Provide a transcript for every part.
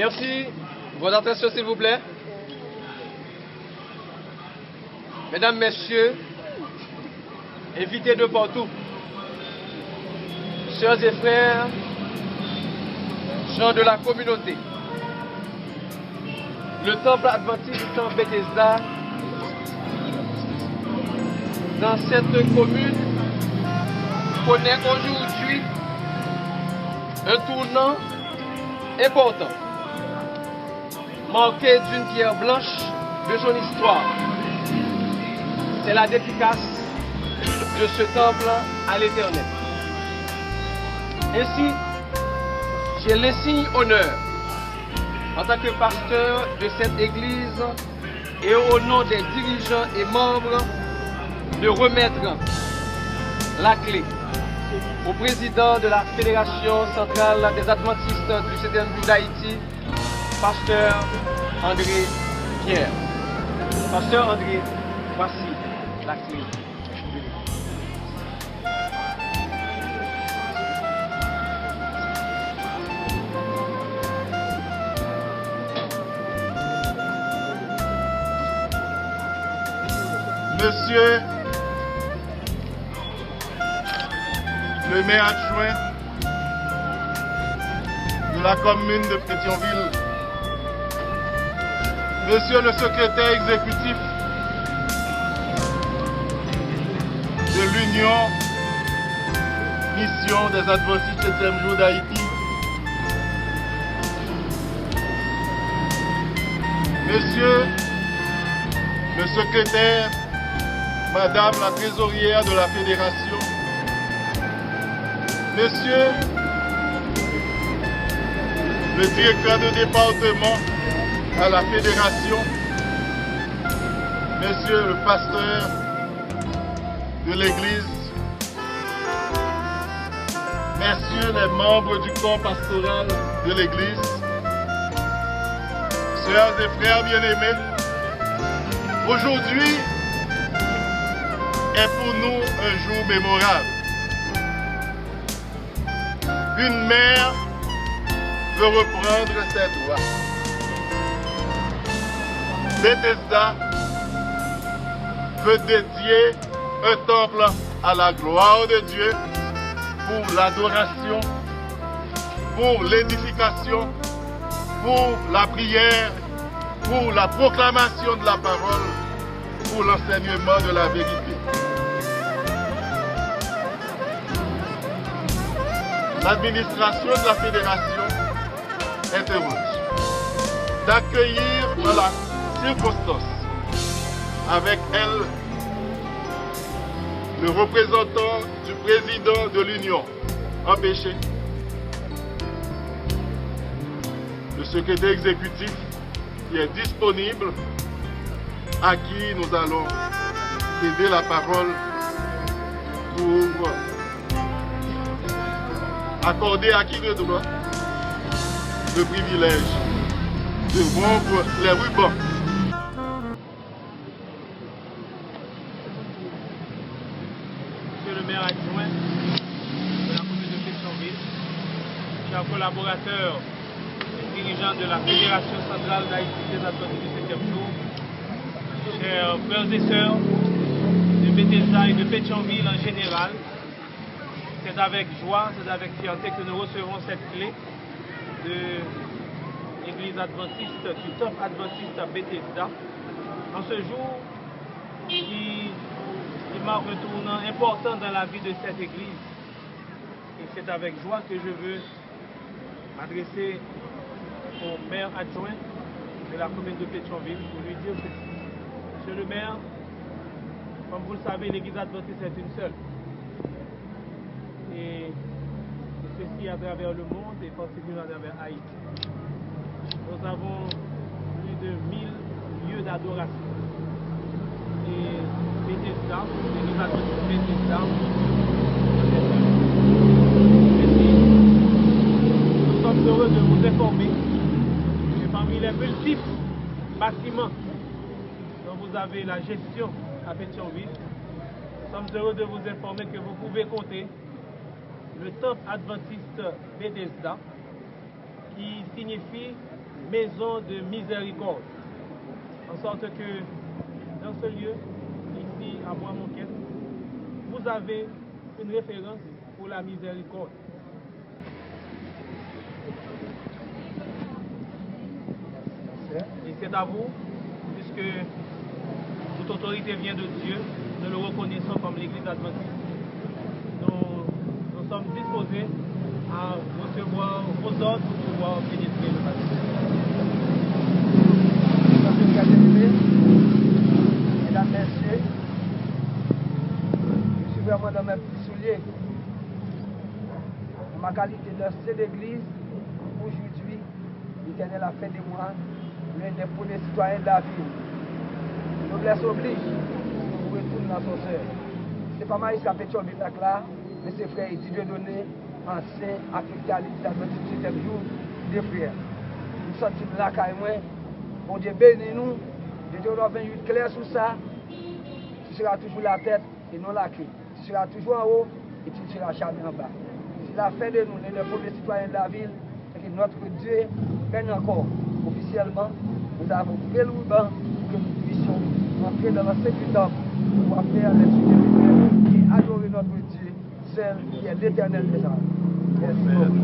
Merci. Votre attention, s'il vous plaît. Mesdames, Messieurs, invités de partout, sœurs et frères, gens de la communauté, le temple adventiste Bethesda, dans cette commune, connaît aujourd'hui un tournant important, marqué d'une pierre blanche de son histoire. C'est la dédicace de ce temple à l'Éternel. Ainsi, j'ai l'insigne honneur, en tant que pasteur de cette église et au nom des dirigeants et membres, de remettre la clé au président de la Fédération centrale des Adventistes du 7e jour d'Haïti, pasteur André Pierre. Pasteur André, voici la clé. Monsieur le maire adjoint de la commune de Pétionville, Monsieur le secrétaire exécutif de l'Union Mission des Adventistes du 7e jour d'Haïti, Monsieur le secrétaire, Madame la trésorière de la Fédération, Monsieur le directeur de département à la Fédération, Monsieur le pasteur de l'Église, Messieurs les membres du corps pastoral de l'Église, Sœurs et frères bien-aimés, aujourd'hui est pour nous un jour mémorable. Une mère veut reprendre ses droits. Bethesda veut dédier un temple à la gloire de Dieu pour l'adoration, pour l'édification, pour la prière, pour la proclamation de la parole, pour l'enseignement de la vérité. L'administration de la Fédération est heureuse d'accueillir dans la circonstance avec elle le représentant du président de l'Union empêché, le secrétaire exécutif qui est disponible, à qui nous allons céder la parole pour accorder à qui le droit le privilège de rompre les rubans. Monsieur le maire adjoint de la commune de Pétionville, chers collaborateurs et dirigeants de la Fédération centrale d'Haïti des Adventistes du 7e jour, chers frères et sœurs de Bethesda et de Pétionville en général, c'est avec joie, c'est avec fierté que nous recevons cette clé de l'église adventiste, du temple adventiste à Bethesda, en ce jour qui marque un tournant important dans la vie de cette église. Et c'est avec joie que je veux m'adresser au maire adjoint de la commune de Pétionville pour lui dire ceci. Monsieur le maire, comme vous le savez, l'église adventiste est une seule. Et ceci à travers le monde et particulièrement à travers Haïti. Nous avons plus de 1000 lieux d'adoration. Et Bethesda, l'église adventiste Bethesda, nous sommes heureux de vous informer que parmi les multiples bâtiments dont vous avez la gestion à Pétionville, nous sommes heureux de vous informer que vous pouvez compter le temple adventiste Bethesda, qui signifie maison de miséricorde. En sorte que dans ce lieu, ici à Bois-Monquette, vous avez une référence pour la miséricorde. Et c'est à vous, puisque toute autorité vient de Dieu, nous le reconnaissons comme l'Église adventiste. Nous sommes disposés à recevoir vos ordres pour pouvoir pénétrer le bâtiment. Mesdames, Messieurs, je suis vraiment dans mes petits souliers. En ma qualité de chef d'église, aujourd'hui, l'Éternel a fait de moi l'un des premiers citoyens de la ville. Noblesse oblige, nous retournons dans son sœur. Ce n'est pas mal ici à Pétionville là, mais c'est frère Dieu donné, ancien, affecté à l'Église adventiste du 7e jour, des frères. Nous sommes là, carrément. Bon Dieu bénis nous. Deutéronome 28 clair sur ça. Tu seras toujours la tête et non la queue. Tu seras toujours en haut et tu ne seras jamais en bas. C'est la fin de nous, les premiers citoyens de la ville, et que notre Dieu gagne encore. Officiellement, nous avons pris le ruban pour que nous puissions entrer dans la sécurité pour pouvoir faire les sujets et adorer notre Dieu, seul qui est l'Éternel des âmes. Merci beaucoup.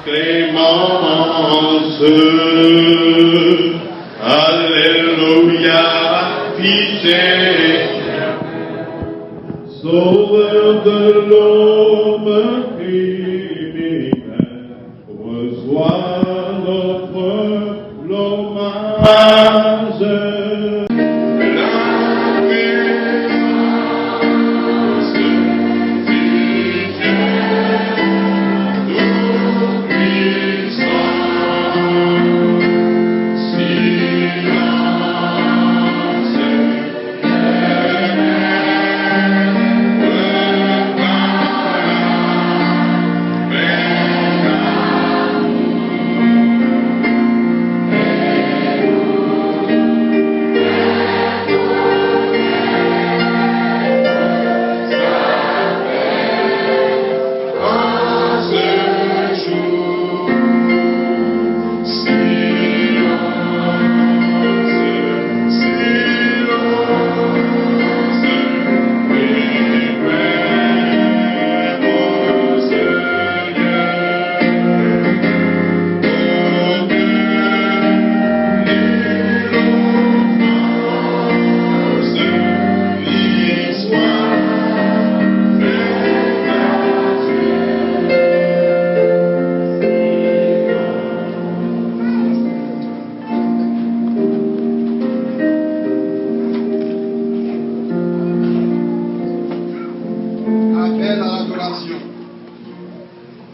Clémence, Alléluia, pitié, Sauveur de l'homme criminel, reçois notre l'hommage.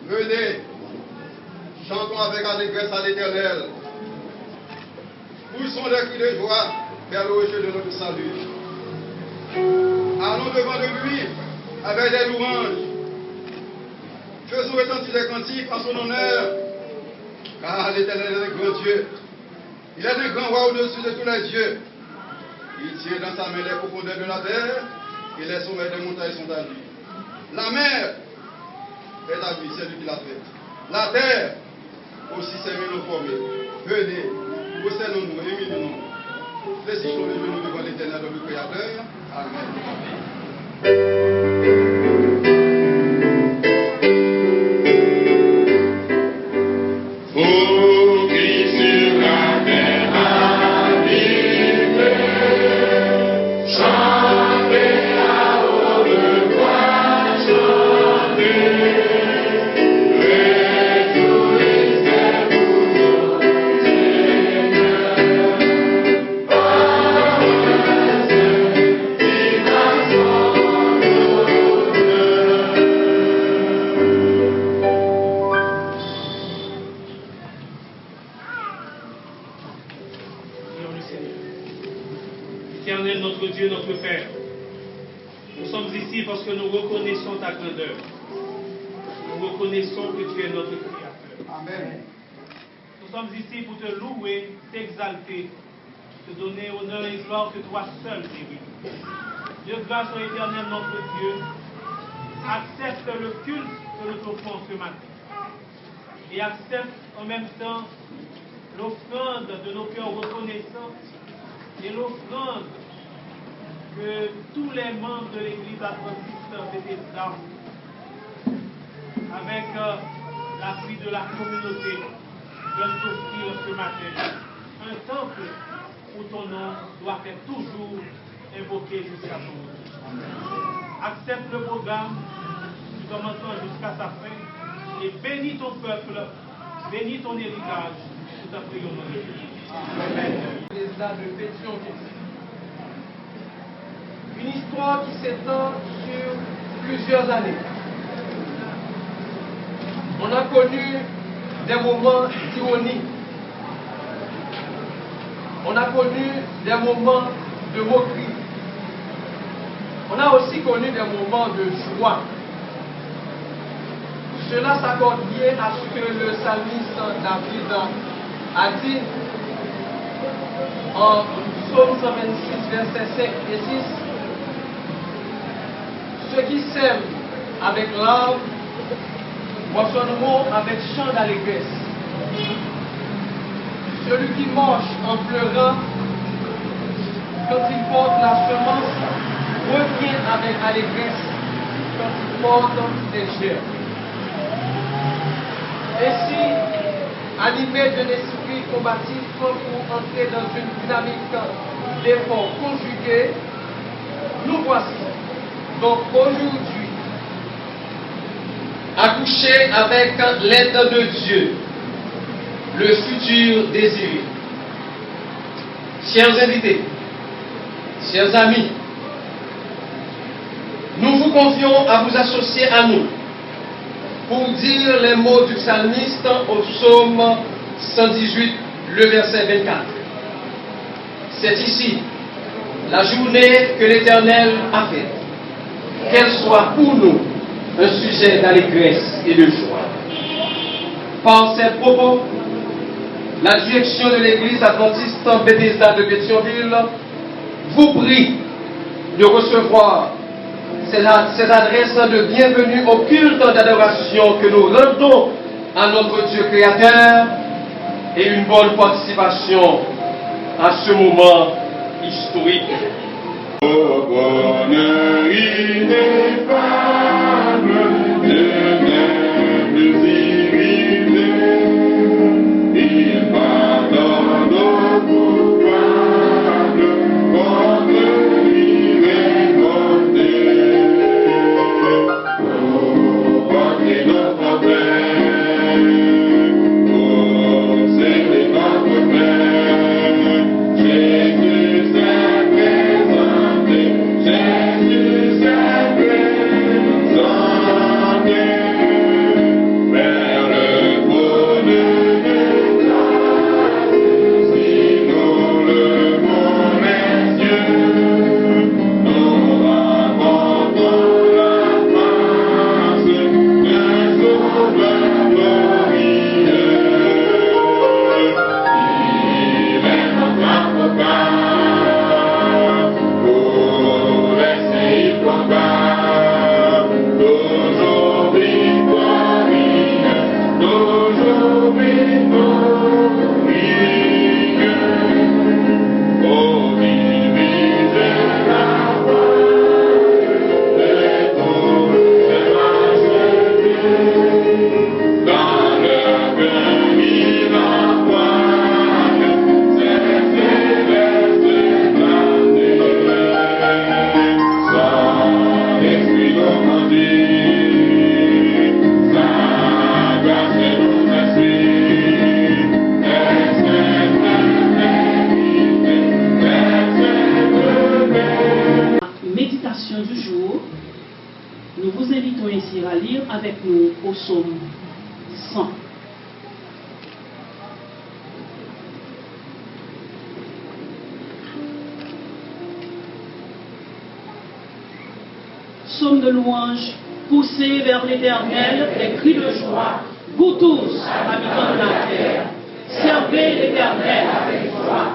Venez, chantons avec allégresse à l'Éternel. Poussons des cris de joie vers le rocher de notre salut. Allons devant de lui avec des louanges. Faisons retentir des cantiques en son honneur, car l'Éternel est un grand Dieu. Il est un grand roi au-dessus de tous les dieux. Il tient dans sa main les profondeurs de la terre et les sommets des montagnes sont à lui. La mer est à lui, c'est lui qui l'a fait. La terre aussi s'est formée. Venez, possédons-nous, éminons-nous. Fléchissons les genoux devant l'Éternel, notre Créateur. Amen. Éternel, notre Dieu, notre Père, nous sommes ici parce que nous reconnaissons ta grandeur. Nous reconnaissons que tu es notre Créateur. Amen. Nous sommes ici pour te louer, t'exalter, te donner honneur et gloire que toi seul mérites. Dieu, grâce au Éternel, notre Dieu, accepte le culte que nous t'offrons ce matin. Et accepte en même temps l'offrande de nos cœurs reconnaissants et l'offrande que tous les membres de l'Église adventiste Bethesda, avec l'appui de la communauté, veulent t'offrir ce matin. Un temple où ton nom doit être toujours invoqué jusqu'à ton retour. Accepte le programme du commencement jusqu'à sa fin et bénis ton peuple, bénis ton héritage. Nous t'appuyons dans le Dieu. Amen. De Pétionville. Une histoire qui s'étend sur plusieurs années. On a connu des moments d'ironie. On a connu des moments de moquerie. On a aussi connu des moments de joie. Cela s'accorde bien à ce que le psalmiste David a dit en Psaume 126, versets 5 et 6. Ceux qui sèment avec larmes moissonneront avec chant d'allégresse. Celui qui marche en pleurant, quand il porte la semence, revient avec allégresse quand il porte ses germes. Ainsi, animé d'un esprit combatif pour entrer dans une dynamique d'effort conjugué, nous voici donc aujourd'hui accouchés avec l'aide de Dieu, le futur désiré. Chers invités, chers amis, nous vous confions à vous associer à nous pour dire les mots du psalmiste au psaume 118, le verset 24. C'est ici la journée que l'Éternel a faite. Qu'elle soit pour nous un sujet d'allégresse et de joie. Par ces propos, la direction de l'Église adventiste Bethesda de Pétionville vous prie de recevoir ces adresses de bienvenue au culte d'adoration que nous rendons à notre Dieu créateur et une bonne participation à ce moment historique. Au bonheur ineffable de même civilités, il pardonne aux coupables contre lui révoltés. Oh, portez notre Père, oh, c'est notre Père, Jésus s'est présenté, Jésus s'est présenté. Du jour, nous vous invitons ici à lire avec nous au psaume 100. Psaume de louange, poussez vers l'Éternel des cris de joie, vous tous, habitants de la terre, servez l'Éternel avec joie,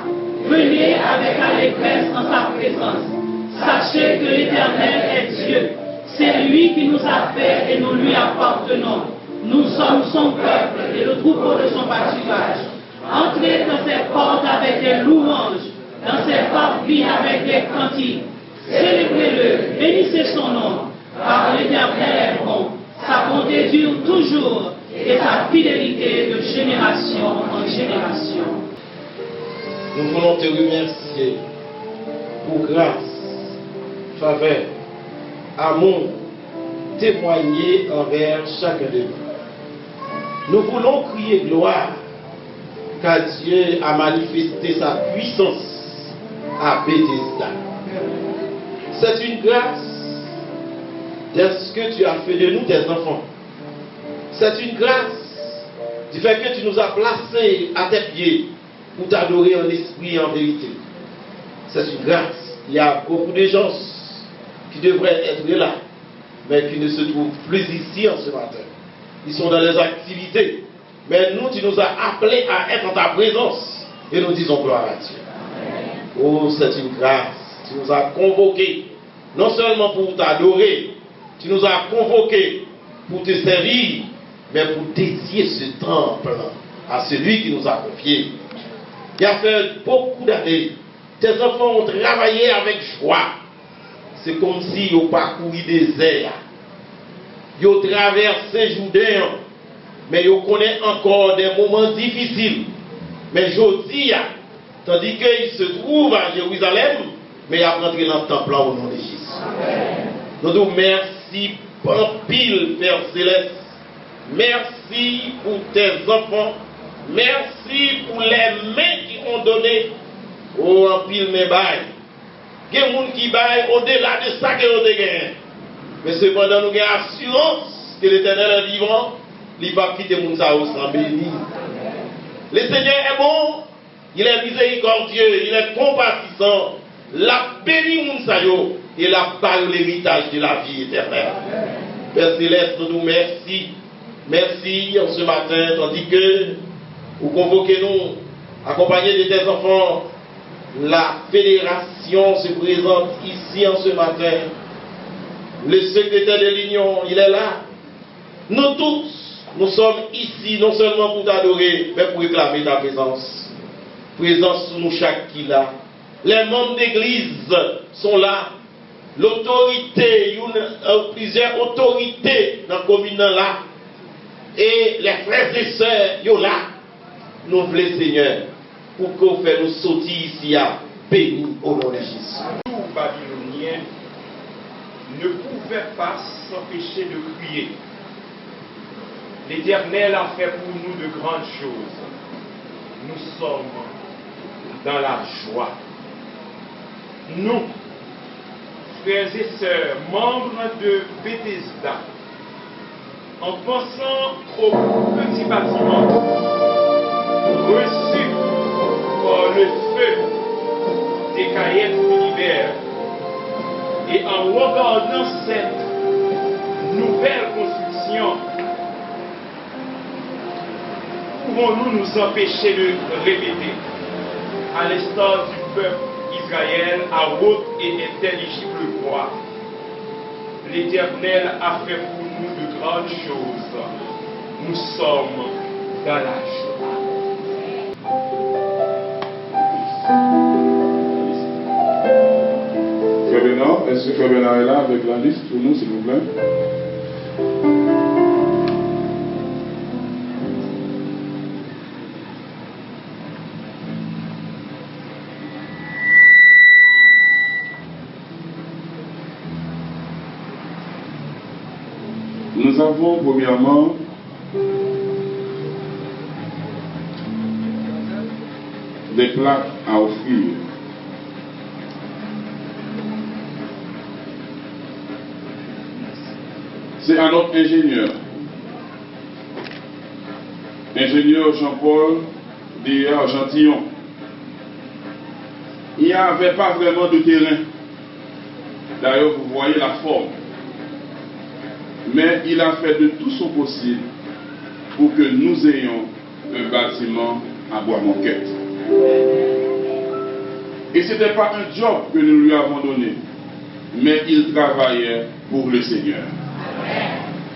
venez avec allégresse en sa présence. Sachez que l'Éternel est Dieu. C'est lui qui nous a fait et nous lui appartenons. Nous sommes son peuple et le troupeau de son pâturage. Entrez dans ses portes avec des louanges, dans ses parvis avec des cantiques. Célébrez-le, bénissez son nom, car l'Éternel est bon. Sa bonté dure toujours et sa fidélité de génération en génération. Nous voulons te remercier pour grâce, faveur, amour témoigné envers chacun de nous. Nous voulons crier gloire, car Dieu a manifesté sa puissance à Bethesda. C'est une grâce de ce que tu as fait de nous tes enfants. C'est une grâce du fait que tu nous as placés à tes pieds pour t'adorer en esprit et en vérité. C'est une grâce. Il y a beaucoup de gens qui devraient être là, mais qui ne se trouvent plus ici en ce matin. Ils sont dans les activités. Mais nous, tu nous as appelés à être en ta présence. Et nous disons gloire à Dieu. Oh, c'est une grâce. Tu nous as convoqués, non seulement pour t'adorer, tu nous as convoqués pour te servir, mais pour dédier ce temple à celui qui nous a confié. Il a fait beaucoup d'années. Tes enfants ont travaillé avec joie. C'est comme si ils ont parcouru des airs. Ils ont traversé Jourdain, mais ils connaissent encore des moments difficiles. Mais je dis, tandis qu'ils se trouvent à Jérusalem, mais ils ont rentré dans le temple au nom de Jésus. Nous nous merci, pile, Père Céleste. Merci pour tes enfants. Merci pour les mains qui ont donné. Oh, en pile mes bails. Il y a des gens qui baillent au-delà de ça que nous avons gagné. Mais cependant, nous avons assurance que l'Éternel est vivant. Il ne va pas quitter les gens sans béni. Le Seigneur est bon. Il est miséricordieux. Il est compatissant. La béni les gens et la balle l'héritage de la vie éternelle. Père Céleste, nous nous merci. Merci en ce matin, tandis que vous convoquez-nous, accompagnés de tes enfants. La fédération se présente ici en ce matin. Le secrétaire de l'Union, il est là. Nous tous, nous sommes ici non seulement pour t'adorer, mais pour réclamer ta présence. Présence sous nous chaque qui là. Les membres d'église sont là. L'autorité, plusieurs autorités dans la commune là. Et les frères et sœurs, ils sont là. Nous voulons, Seigneur, pour qu'on fasse nous sortir ici à béni au nom de Jésus. Les Babyloniens ne pouvaient pas s'empêcher de crier. L'Éternel a fait pour nous de grandes choses. Nous sommes dans la joie. Nous, frères et sœurs, membres de Bethesda, en pensant au petit bâtiment reçu par le feu des cahiers d'univers, et en regardant cette nouvelle construction, pouvons-nous nous empêcher de répéter, à l'instar du peuple Israël, à haute et intelligible voix: l'Éternel a fait pour nous de grandes choses. Nous sommes dans la joie. Frère Bernard, est-ce que Frère Bernard est là avec la liste pour nous, s'il vous plaît? Nous avons premièrement des plaques à offrir. C'est à notre ingénieur Jean-Paul D.R. Gentillon. Il n'y avait pas vraiment de terrain. D'ailleurs, vous voyez la forme. Mais il a fait de tout son possible pour que nous ayons un bâtiment à Bois-Monquette. Et ce n'était pas un job que nous lui avons donné, mais il travaillait pour le Seigneur.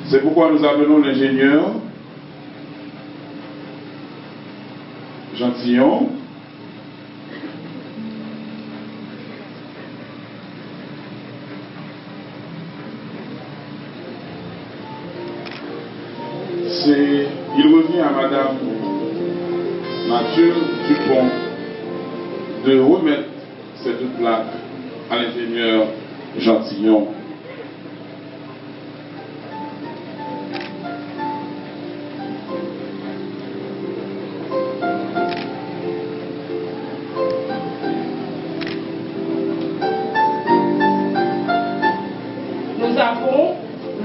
C'est pourquoi nous appelons l'ingénieur Gentillon. Il revient à Madame Mathieu Dupont de remettre cette plaque à l'ingénieur Gentillon. Nous avons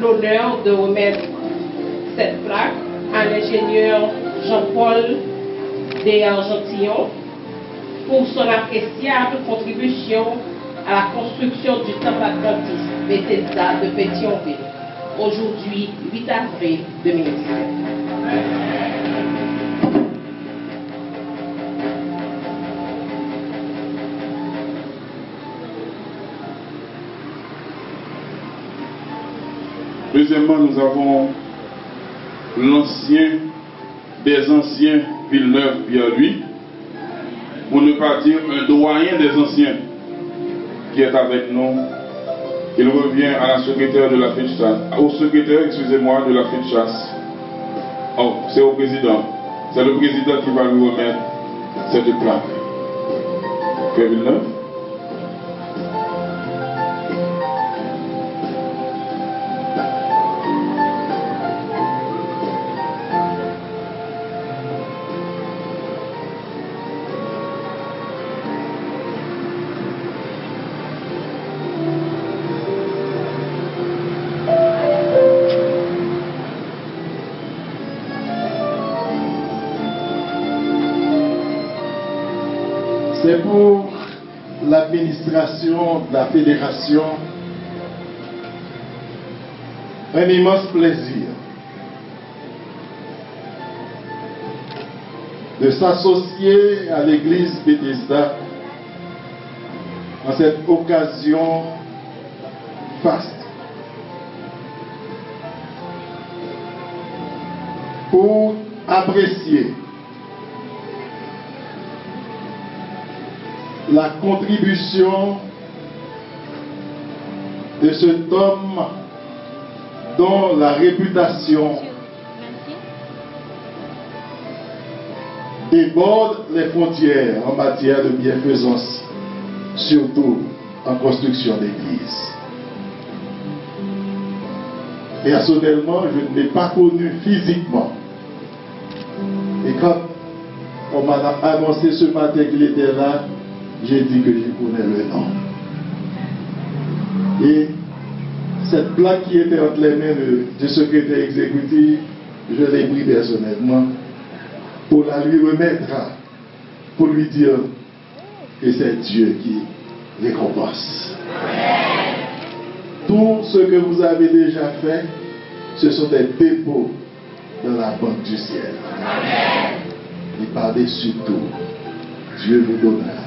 l'honneur de remettre cette plaque à l'ingénieur Jean-Paul D.R. Gentillon pour son appréciable contribution à la construction du temple adventiste Bethesda de Pétionville, aujourd'hui 8 avril 2017. Deuxièmement, nous avons l'ancien des anciens Villeneuve-Pierre-Louis, pour ne pas dire un doyen des anciens, qui est avec nous. Il revient à la secrétaire de la fête de chasse, au secrétaire, excusez-moi, de la fête de chasse. Oh, c'est au président. C'est le président qui va lui remettre cette plaque. Frère Villeneuve. C'est pour l'administration de la fédération un immense plaisir de s'associer à l'église Bethesda en cette occasion faste pour apprécier la contribution de cet homme dont la réputation déborde les frontières en matière de bienfaisance, surtout en construction d'églises. Personnellement, je ne l'ai pas connu physiquement. Et quand on m'a annoncé ce matin qu'il était là, j'ai dit que je connais le nom. Et cette plaque qui était entre les mains du secrétaire exécutif, je l'ai pris personnellement pour la lui remettre, pour lui dire que c'est Dieu qui récompense. Tout ce que vous avez déjà fait, ce sont des dépôts dans la banque du ciel. Et par-dessus tout, Dieu vous donnera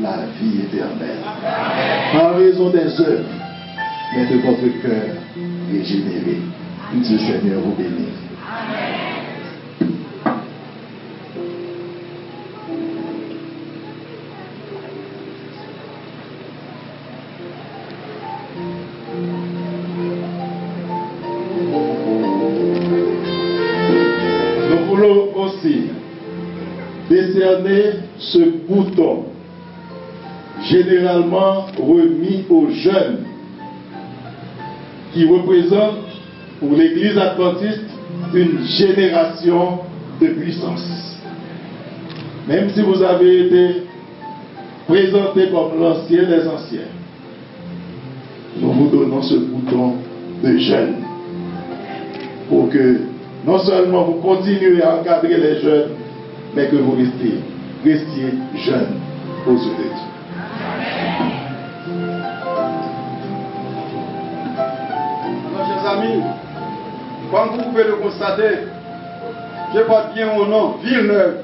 la vie éternelle. Par raison des œuvres, mais de votre cœur régénéré. Dieu Seigneur vous bénisse. aussi décerner ce bouton, généralement remis aux jeunes, qui représente pour l'Église adventiste une génération de puissance. Même si vous avez été présenté comme l'ancien des anciens, nous vous donnons ce bouton de jeunes pour que non seulement vous continuez à encadrer les jeunes, mais que vous restiez jeunes aux yeux de Dieu. Alors, chers amis, comme vous pouvez le constater, je porte bien mon nom, Villeneuve.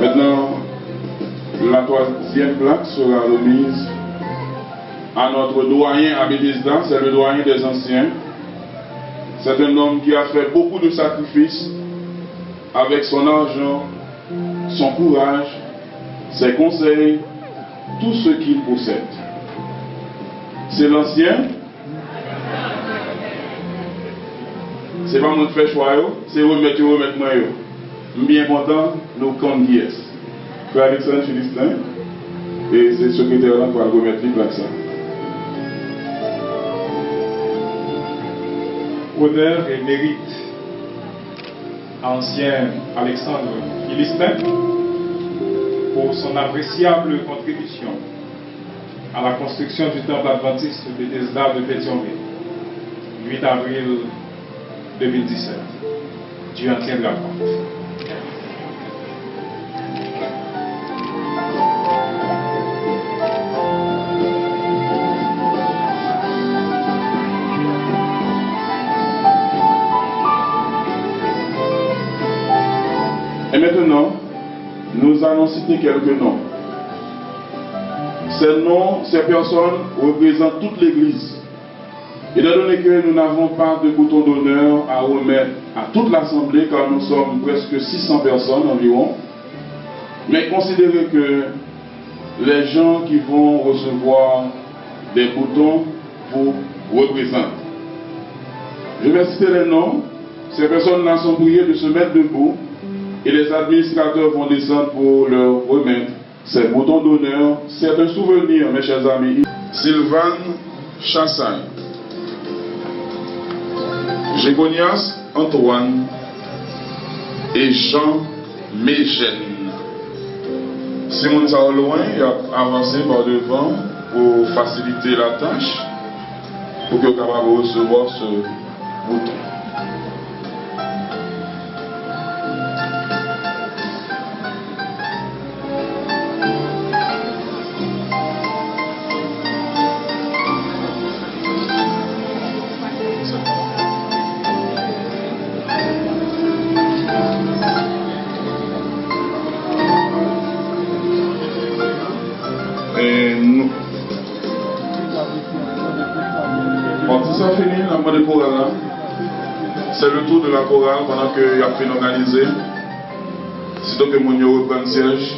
Maintenant, la troisième plaque sera remise à notre doyen à Bethesda, c'est le doyen des anciens. C'est un homme qui a fait beaucoup de sacrifices avec son argent, son courage, ses conseils, tout ce qu'il possède. C'est l'ancien. C'est pas moi qui fais choix, c'est remettre moi. Bien content, nous comptons qui est. Frère Alexandre Philistin, et c'est le secrétaire là qui va remettre les plaques ça. Honneur et mérite à ancien Alexandre Philistin pour son appréciable contribution à la construction du temple adventiste de Bethesda de Pétionville, 8 avril 2017. Dieu en tiendra compte. Et maintenant, nous allons citer quelques noms. Ces noms, ces personnes représentent toute l'Église. Étant donné que nous n'avons pas de bouton d'honneur à remettre à toute l'Assemblée, car nous sommes presque 600 personnes environ, mais considérez que les gens qui vont recevoir des boutons vous représentent. Je vais citer les noms. Ces personnes-là sont priées de se mettre debout et les administrateurs vont descendre pour leur remettre ces boutons d'honneur. C'est un souvenir, mes chers amis. Sylvain Chassagne, Gégonias Antoine et Jean Mégène. Simon Saolouin a avancé par devant pour faciliter la tâche, pour qu'il soit capable de recevoir ce bouton. C'est le tour de la chorale pendant qu'il y a fait organiser. C'est donc que mon numéro reprend le siège.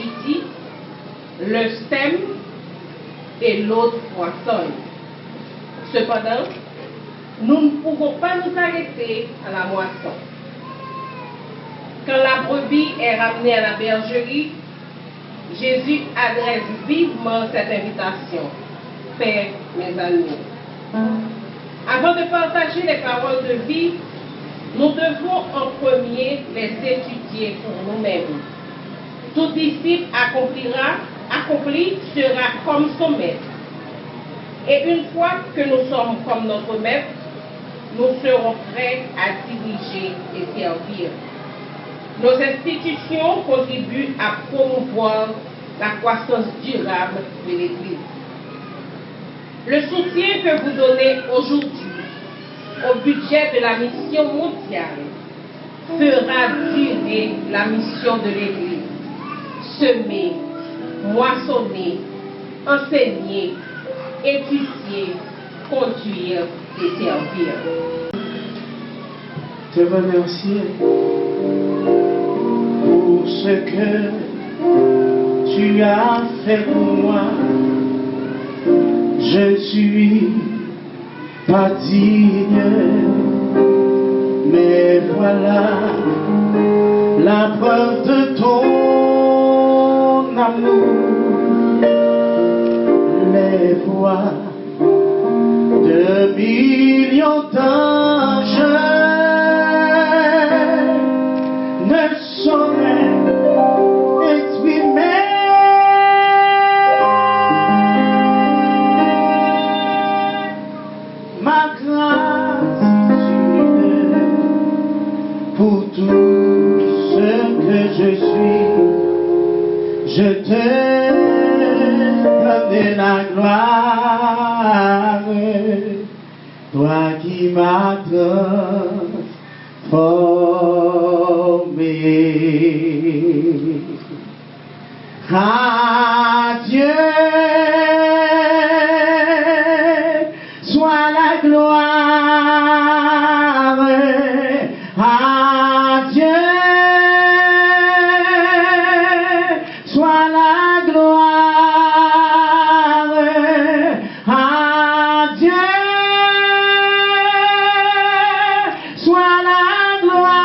l'évangile dit, l'un sème et l'autre moissonne. Cependant, nous ne pouvons pas nous arrêter à la moisson. Quand la brebis est ramenée à la bergerie, Jésus adresse vivement cette invitation. Père, mes amis. Avant de partager les paroles de vie, nous devons en premier les étudier pour nous-mêmes. Tout disciple accompli sera comme son maître. Et une fois que nous sommes comme notre maître, nous serons prêts à diriger et servir. Nos institutions contribuent à promouvoir la croissance durable de l'Église. Le soutien que vous donnez aujourd'hui au budget de la mission mondiale fera durer la mission de l'Église. Semer, moissonner, enseigner, étudier, conduire et servir. Te remercier pour ce que tu as fait pour moi. Je suis pas digne, mais voilà la preuve de ton amour. Les voix de millions d'anges ne sauraient exprimer ma gratitude pour tout ce que je suis. Je te donne la gloire, toi qui m'as transformé. À Dieu soit la gloire, à Dieu soit la gloire, à Dieu soit la gloire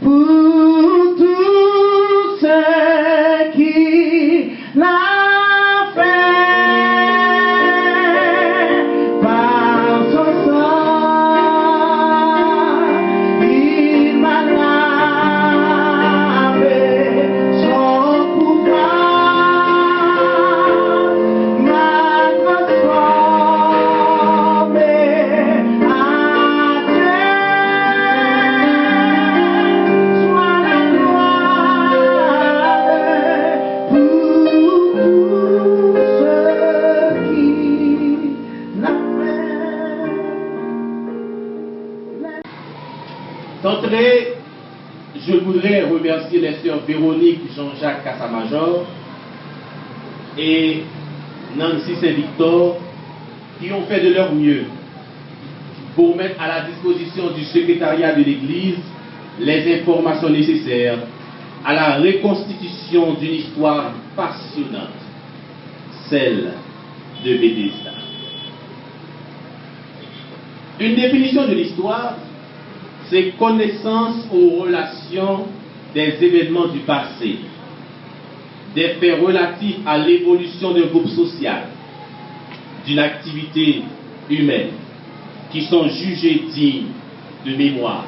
pour tout ce qui l'a fait par son sang. Il m'a lavé, son pouvoir m'a transformé. À Dieu soit la gloire pour tous ceux qui l'appellent. D'entrée, je voudrais remercier les sœurs Véronique Jean-Jacques Cassamajor et Nancy Saint-Victor qui ont fait de leur mieux pour mettre à la disposition du secrétariat de l'Église les informations nécessaires à la reconstitution d'une histoire passionnante, celle de Bethesda. Une définition de l'histoire, c'est connaissance aux relations des événements du passé, des faits relatifs à l'évolution d'un groupe social, d'une activité humaine, qui sont jugés dignes de mémoire,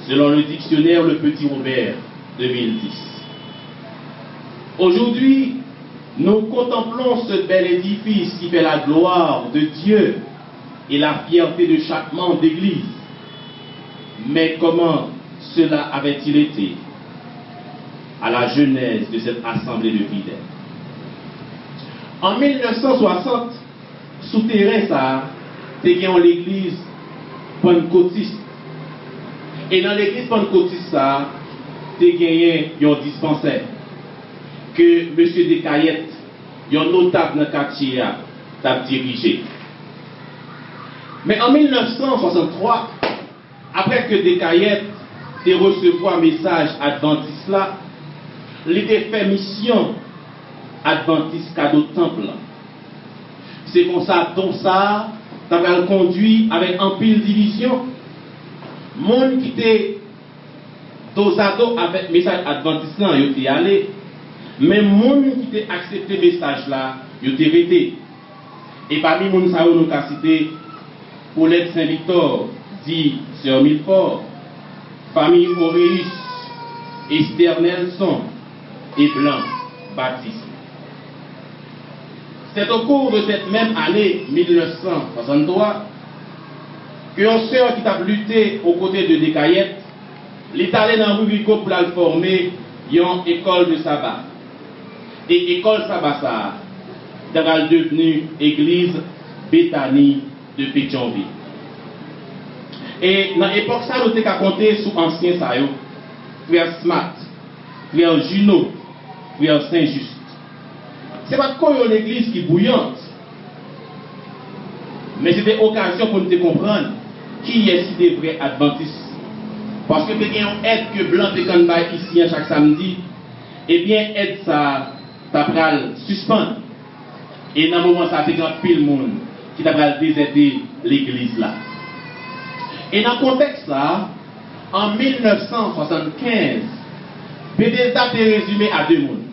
selon le dictionnaire Le Petit Robert 2010. Aujourd'hui, nous contemplons ce bel édifice qui fait la gloire de Dieu et la fierté de chaque membre d'Église. Mais comment cela avait-il été à la genèse de cette assemblée de fidèles? En 1960, souterrain ça, c'est qu'il y a l'église pentecôtiste. Et dans l'église pentecôtiste ça, c'est qu'il y a un dispensaire que M. Descaillettes, un notable dans le quartier, a dirigé. Mais en 1963, après que Descaillettes de recevoir message adventiste là, il était fait mission adventiste cadeau temple. C'est comme ça, donc ça, ça va le conduire avec un pile division. Monde qui était dos à dos avec message adventiste là, il était allé. Mais monde qui était accepté message là, il était resté. Et parmi les gens qui ont cité Paulette Saint-Victor, dit Sœur Milfort, famille Auréus, Esther Nelson et Blanc Baptiste. C'est au cours de cette même année 1963 qu'une sœur qui a lutté aux côtés de Descaillettes, est allée dans Rubico pour la former une école de sabbat. Et école sabbat ça est devenue église Bethany de Pétionville. Et dans l'époque, ça, nous avons compté sur anciens saillots, frère Smart, frère Junot, frère Saint-Just. Ce n'est pas une église qui est bouillante, mais c'était l'occasion pour nous comprendre qui est si des vrais adventistes. Parce que il y a une aide que Blanc de Canbaye ici chaque samedi, et bien, aide ça, ça va suspendre. Et dans le moment, ça fait grand pile monde qui va déserter l'église là. Et dans le contexte là, en 1975, Bethesda est résumé à deux mondes.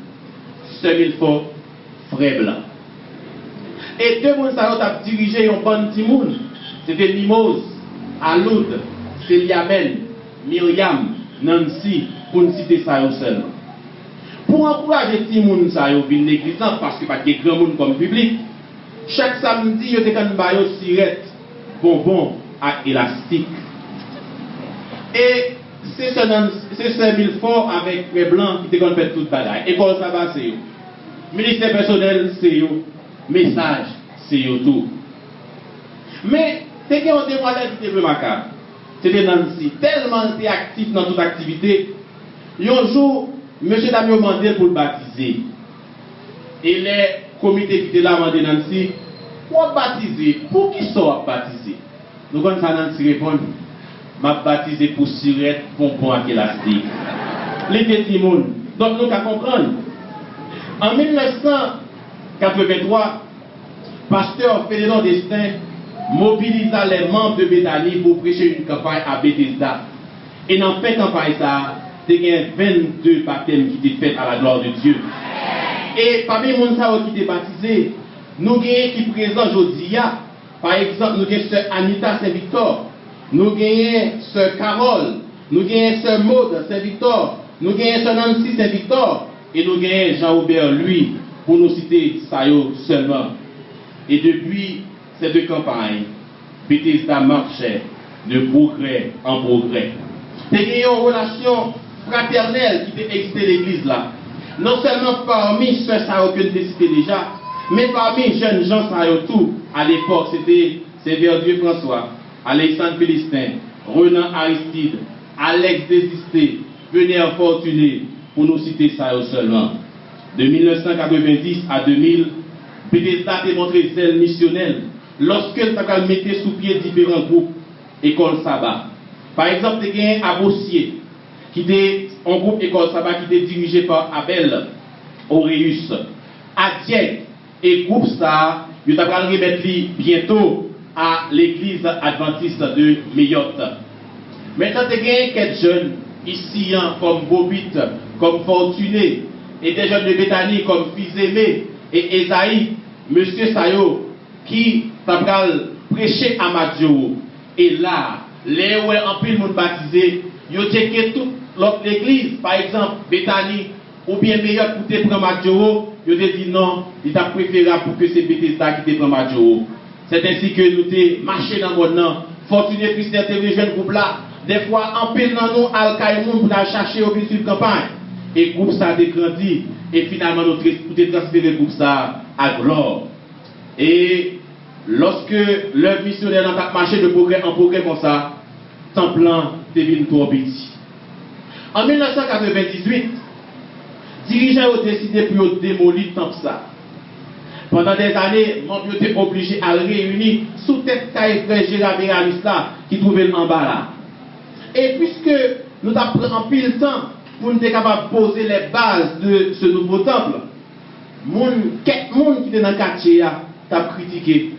Sœur Milfort, frère Blanc. Et deux mondes, ça a dirigé un bon petit monde. C'était Mimose, Aloud, Céliamen, Myriam, Nancy, pour ne citer ça seulement. Pour encourager les petits gens à venir l'église, parce que pas de grand monde comme public, chaque samedi, il y a des cigarettes, bonbons et élastique. Et c'est ce Milfort avec les blancs qui ont fait toute bagaille. École ça va, c'est eux. Ministère personnel, c'est eux. Message, c'est eux tout. Mais, c'est qu'il y a un demoiselle qui était macabre. C'était Nancy, tellement actif dans toute activité. Un jour, M. Damio demandé pour le baptiser. Et les comités qui étaient là demandé Nancy, pour baptiser, pour qui sont baptisés? Nous avons Nancy répondre, m'a baptisé pour surette, pompon et élastique. Les petits monde. Donc nous allons comprendre. En 1983, pasteur Fédéron Destin mobilisa les membres de Bethany pour prêcher une campagne à Bethesda. Et dans cette campagne, il y a 22 baptêmes qui étaient faits à la gloire de Dieu. Et parmi les gens qui étaient baptisés, nous avons qui présent aujourd'hui. Par exemple, nous avons Sœur Anita Saint-Victor, nous avons Sœur Carole, nous avons Sœur Maud Saint-Victor, nous avons Sœur Nancy Saint-Victor, et nous avons Jean-Aubert, lui, pour nous citer ça seulement. Et depuis ces deux campagnes, Bethesda marchait de progrès en progrès. Il y a une relation fraternelle qui existait l'église là. Non seulement parmi ceux que nous cité déjà, mais parmi les jeunes gens tout, à l'époque, c'était Séverdieu François, Alexandre Philistin, Renan Aristide, Alex Désisté, Venère Fortuné, pour nous citer ça seulement. De 1990 à 2000, Bethesda a démontré zèle missionnel lorsque elle a mis sous pied différents groupes, école sabbat. Par exemple, il y a un Bossier, qui était un groupe école sabbat qui était dirigé par Abel Auréus. À Dieppe, et groupe ça, il va remettre bientôt à l'église adventiste de Mayotte. Maintenant, il y a quelques jeunes ici, comme Bobit, comme Fortuné, et des jeunes de Bethany comme Fils-Aimé et Esaïe, Monsieur Sayo, qui va prêcher à Madjo. Et là, les où en pile monde baptisé, ils ont checké toute l'autre église, par exemple, Bethany, ou bien meilleur pour te prendre Madjo, ils ont dit non, il est préférable pour que c'est Bethesda qui te prend Madjo. C'est ainsi que nous avons marché dans le monde. Fortuné Christian te rejoint groupe là. Des fois, en pile dans nous, Al-Qaïmoun pour aller chercher au but sur campagne. Et le groupe ça a grandi. Et finalement, nous avons transféré le groupe ça à gloire. Et lorsque l'œuvre missionnaire a marché de progrès en progrès comme ça, temps plein, c'est venu trop petit. En 1998, dirigeants ont décidé pour démolir le temple ça. Pendant des années, membres étaient obligés à le réunir sous tête frère Gérard Béralis là, qui trouvait en bas là. Et puisque nous avons pris en pile temps pour nous être capables de poser les bases de ce nouveau temple. Quelques monde qui était dans le quartier t'a critiqué.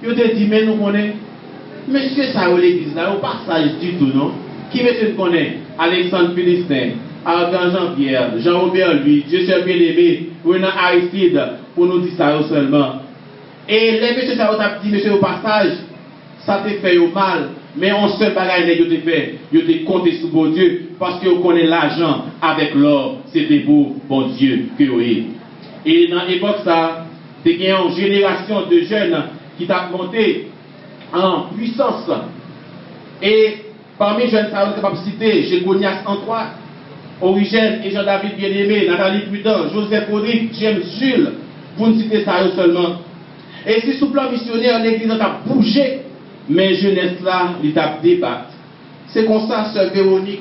Ils te dit, mais nous connaissons, monsieur ça l'église là, au passage du tout, non? Qui monsieur connaît? Alexandre Philistin, Argan Jean-Pierre, Jean-Robert Louis, Dieu soit bien-aimé, Renan Aristide, pour nous dire ça seulement. Et les messieurs ça t'a dit, monsieur au passage, ça te fait au mal, mais on seul bagage que te fait, vous te compté sur bon Dieu, parce que vous connaissez l'argent avec l'or, c'était pour bon Dieu que vous avez. Et dans l'époque, ça, c'est qu'il y a une génération de jeunes qui t'a monté en puissance. Et parmi les jeunes, ça va capable de citer Jégonias Antoine, Origène et Jean-David Bien-Aimé, Nathalie Prudent, Joseph Audric, James Jules, pour ne citer ça seulement. Et si sous le plan missionnaire, l'église a bougé, mais jeunesse là, il a débattu. C'est comme ça, sœur Véronique,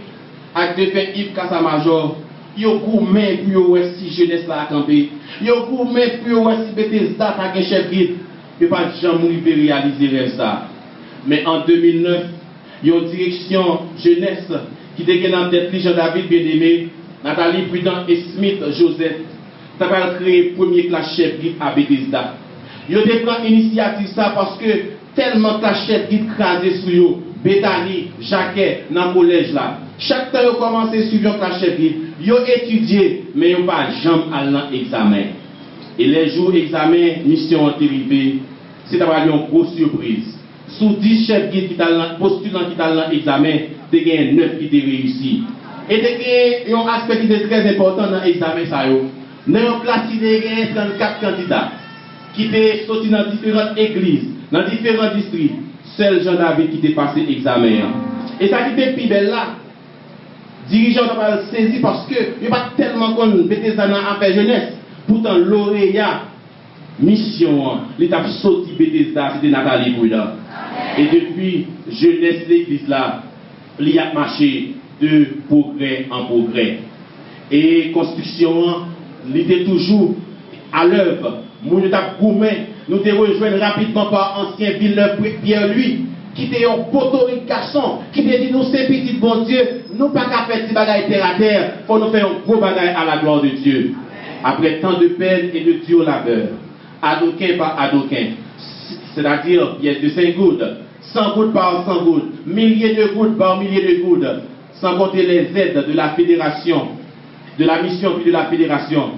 avec deux frères Yves Cassamajor, il y a gourmet pour si jeunesse là a campé. Il y a gourmet pour si Bethesda a un chef guide. Il n'y a pas de gens qui réaliser ça. Mais en 2009, il y a une direction jeunesse qui dégaine en tête Jean-David Bien-Aimé, Nathalie Prudent et Smith Joseph. Ça va créer premier classe chef guide à Bethesda. Il y a des plans initiative ça parce que tellement classe chef guide crasé sur eux, Bethany, Jacquet, dans le collège là. Chaque temps, ils ont commencé à suivre la chef guide. Ils ont étudié, mais ils n'ont pas jamais allé dans l'examen. Et les jours d'examen, mission ont arrivé, c'est d'avoir une grosse surprise. Sous 10 chefs guides qui postulants qui ont dans l'examen, il y a 9 qui ont réussi. Et il y a un aspect qui est très important dans l'examen. Dans une classe, il y a 34 candidats qui étaient sortis dans différentes églises, dans différents districts. Seul Jean-David qui était passé l'examen. Et ça qui était plus belle là, dirigeant n'a pas saisi parce que il n'y a pas tellement qu'on mettait ça dans l'affaire jeunesse. Pourtant, lauréat, mission, l'étape sortie Bethesda, c'était Nathalie Prudent. Et depuis, jeunesse l'église là, il y a marché de progrès en progrès. Et construction, il était toujours à l'œuvre. Nous nous rejoignons rapidement par ancien Villeneuve Pierre-Louis, qui était un potorique garçon, qui te dit nous c'est petit bon Dieu, nous pas qu'à faire des bagailles terre à terre, il faut nous faire un gros bagaille à la gloire de Dieu. Après tant de peine et de dur labeur, adoquin par adoquin, c'est-à-dire pièce de 5 gouttes, 100 gouttes par 100 gouttes, milliers de gouttes par milliers de gouttes, sans compter les aides de la fédération, de la mission puis de la fédération,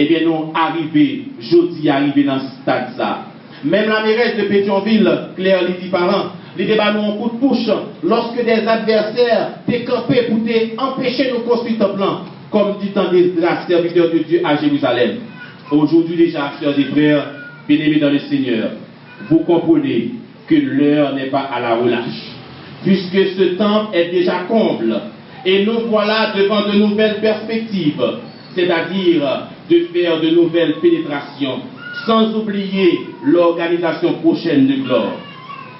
eh bien nous arrivés, jeudi arrivé dans ce stade ça. Même la mairesse de Pétionville, Claire Lydie Parent, les débats nous un coup de pouce lorsque des adversaires t'es campés pour empêcher de construire ton plan, comme dit tant des serviteurs de Dieu à Jérusalem. Aujourd'hui déjà, chers et frères, bien-aimés dans le Seigneur, vous comprenez que l'heure n'est pas à la relâche, puisque ce temps est déjà comble, et nous voilà devant de nouvelles perspectives, c'est-à-dire de faire de nouvelles pénétrations, sans oublier l'organisation prochaine de gloire.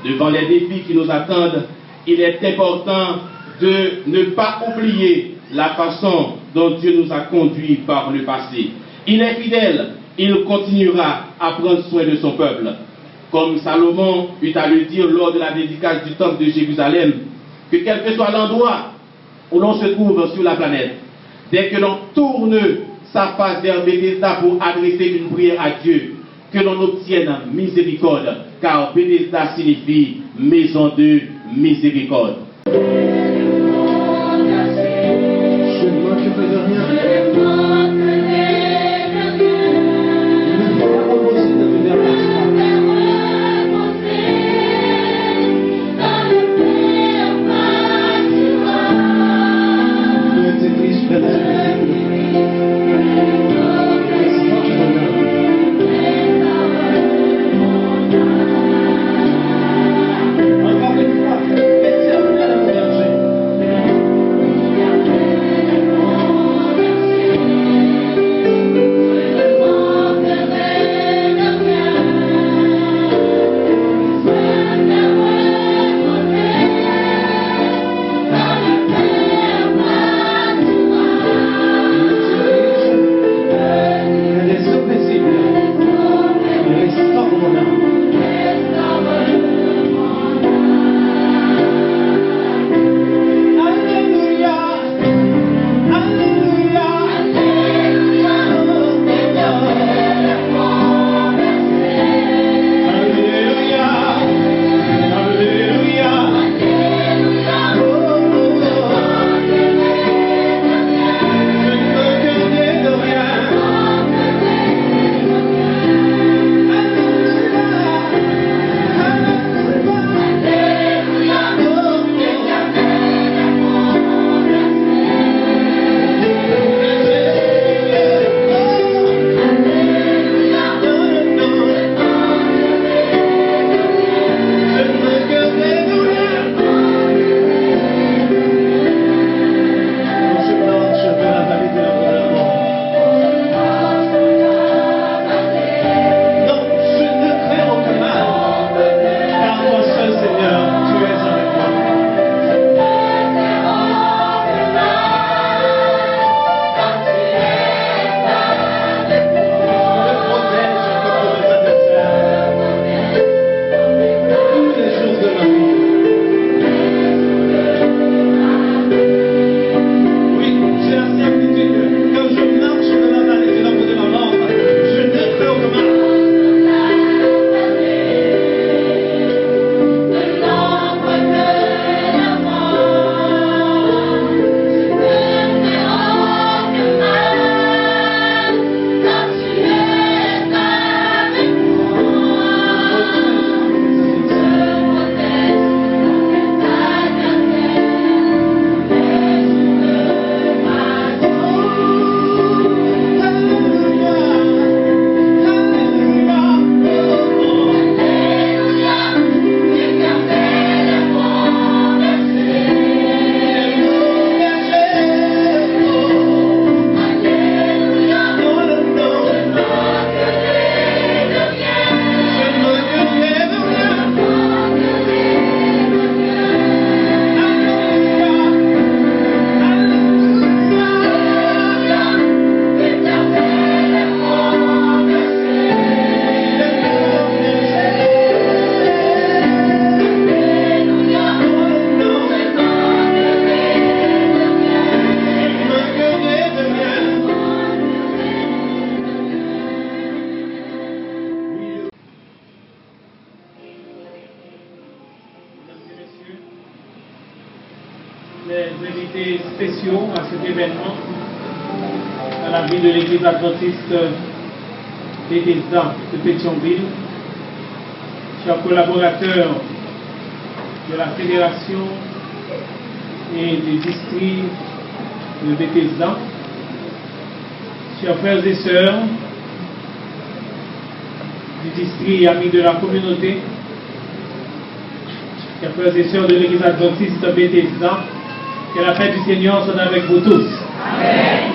Devant les défis qui nous attendent, il est important de ne pas oublier la façon dont Dieu nous a conduits par le passé. Il est fidèle, il continuera à prendre soin de son peuple. Comme Salomon eut à le dire lors de la dédicace du temple de Jérusalem, que quel que soit l'endroit où l'on se trouve sur la planète, dès que l'on tourne sa face vers Bethesda pour adresser une prière à Dieu, que l'on obtienne miséricorde, car Bethesda signifie maison de miséricorde. Je ne m'occupe de rien. Encore une fois, éternel mon berger. des invités spéciaux à cet événement à la vie de l'Église adventiste Bethesda de Pétionville, chers collaborateurs de la fédération et du district de Bethesda, chers frères et sœurs du district et amis de la communauté, chers frères et sœurs de l'Église adventiste Bethesda, que la paix du Seigneur soit avec vous tous. Amen.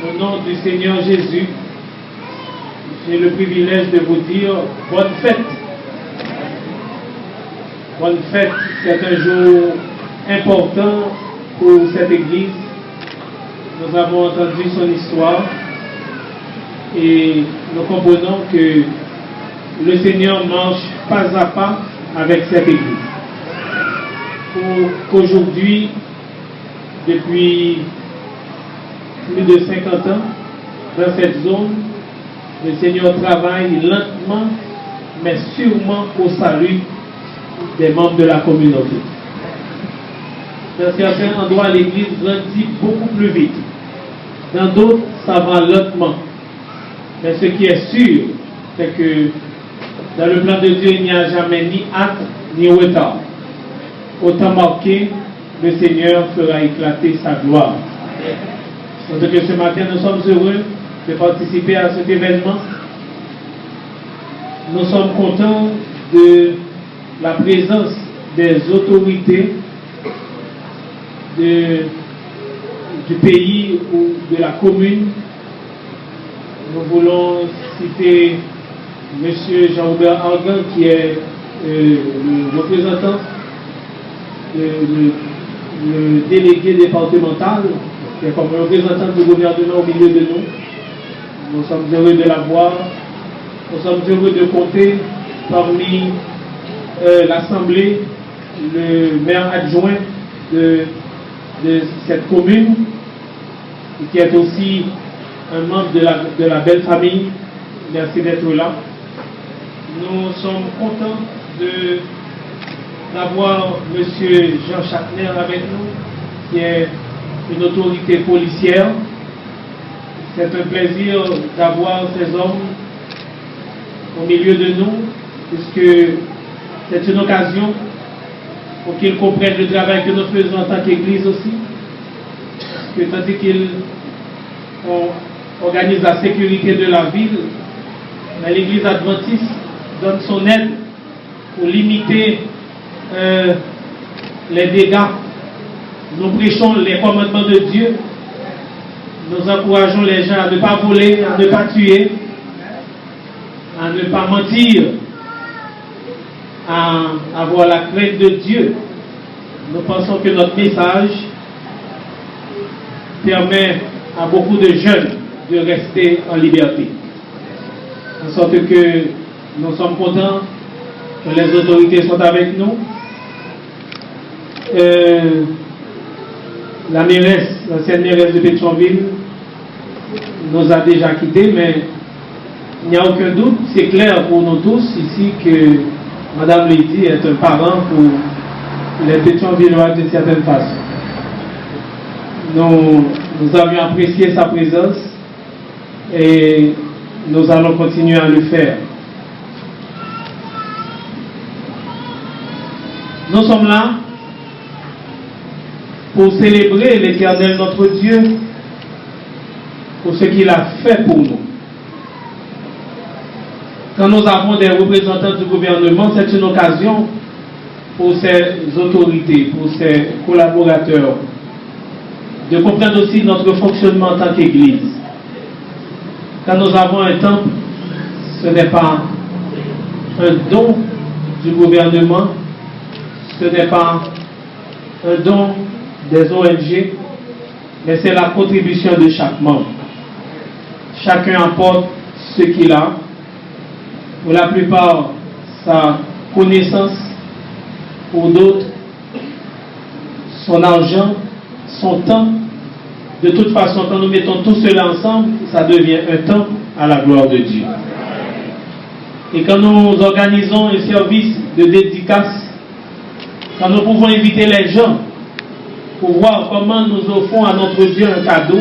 Au nom du Seigneur Jésus, j'ai le privilège de vous dire bonne fête. Bonne fête, c'est un jour important pour cette Église. Nous avons entendu son histoire et nous comprenons que le Seigneur marche pas à pas avec cette Église. Pour qu'aujourd'hui, depuis plus de 50 ans, dans cette zone, le Seigneur travaille lentement, mais sûrement au salut des membres de la communauté. Dans certains endroits, l'Église grandit beaucoup plus vite. Dans d'autres, ça va lentement. Mais ce qui est sûr, c'est que dans le plan de Dieu, il n'y a jamais ni hâte ni retard. Autant marqué, le Seigneur fera éclater sa gloire. Donc ce matin, nous sommes heureux de participer à cet événement. Nous sommes contents de la présence des autorités du pays ou de la commune. Nous voulons citer M. Jean-Robert Argan, qui est le représentant, le délégué départemental, qui est comme représentant du gouvernement au milieu de nous. Nous sommes heureux de l'avoir. Nous sommes heureux de compter parmi l'Assemblée, le maire adjoint de cette commune, qui est aussi un membre de la belle famille. Merci d'être là. Nous sommes contents d'avoir M. Jean Chapner avec nous, qui est une autorité policière. C'est un plaisir d'avoir ces hommes au milieu de nous, puisque c'est une occasion pour qu'ils comprennent le travail que nous faisons en tant qu'Église aussi. Que tandis qu'ils organisent la sécurité de la ville, l'Église adventiste donne son aide pour limiter les dégâts. Nous prêchons les commandements de Dieu. Nous encourageons les gens à ne pas voler, à ne pas tuer, à ne pas mentir, à avoir la crainte de Dieu. Nous pensons que notre message permet à beaucoup de jeunes de rester en liberté. En sorte que nous sommes contents que les autorités soient avec nous. La mairesse, l'ancienne mairesse de Pétionville, nous a déjà quittés, mais il n'y a aucun doute, c'est clair pour nous tous ici que Mme Lady est un parent pour les Pétionvillois d'une certaine façon. Nous avions apprécié sa présence et nous allons continuer à le faire. Nous sommes là pour célébrer l'Éternel notre Dieu pour ce qu'il a fait pour nous. Quand nous avons des représentants du gouvernement, c'est une occasion pour ces autorités, pour ces collaborateurs, de comprendre aussi notre fonctionnement en tant qu'Église. Quand nous avons un temple, ce n'est pas un don du gouvernement, ce n'est pas un don des ONG, mais c'est la contribution de chaque membre. Chacun apporte ce qu'il a. Pour la plupart, sa connaissance. Pour d'autres, son argent, son temps. De toute façon, quand nous mettons tout cela ensemble, ça devient un temple à la gloire de Dieu. Et quand nous organisons un service de dédicace, quand nous pouvons inviter les gens pour voir comment nous offrons à notre Dieu un cadeau.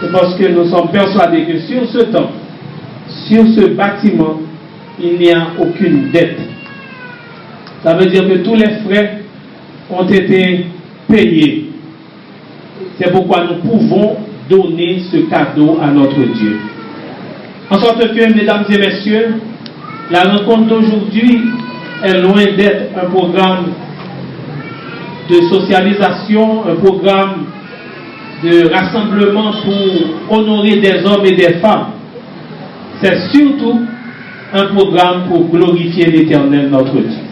C'est parce que nous sommes persuadés que sur ce temple, sur ce bâtiment, il n'y a aucune dette. Ça veut dire que tous les frais ont été payés. C'est pourquoi nous pouvons donner ce cadeau à notre Dieu. En sorte que, mesdames et messieurs, la rencontre d'aujourd'hui est loin d'être un programme de socialisation, un programme de rassemblement pour honorer des hommes et des femmes. C'est surtout un programme pour glorifier l'Éternel, notre Dieu.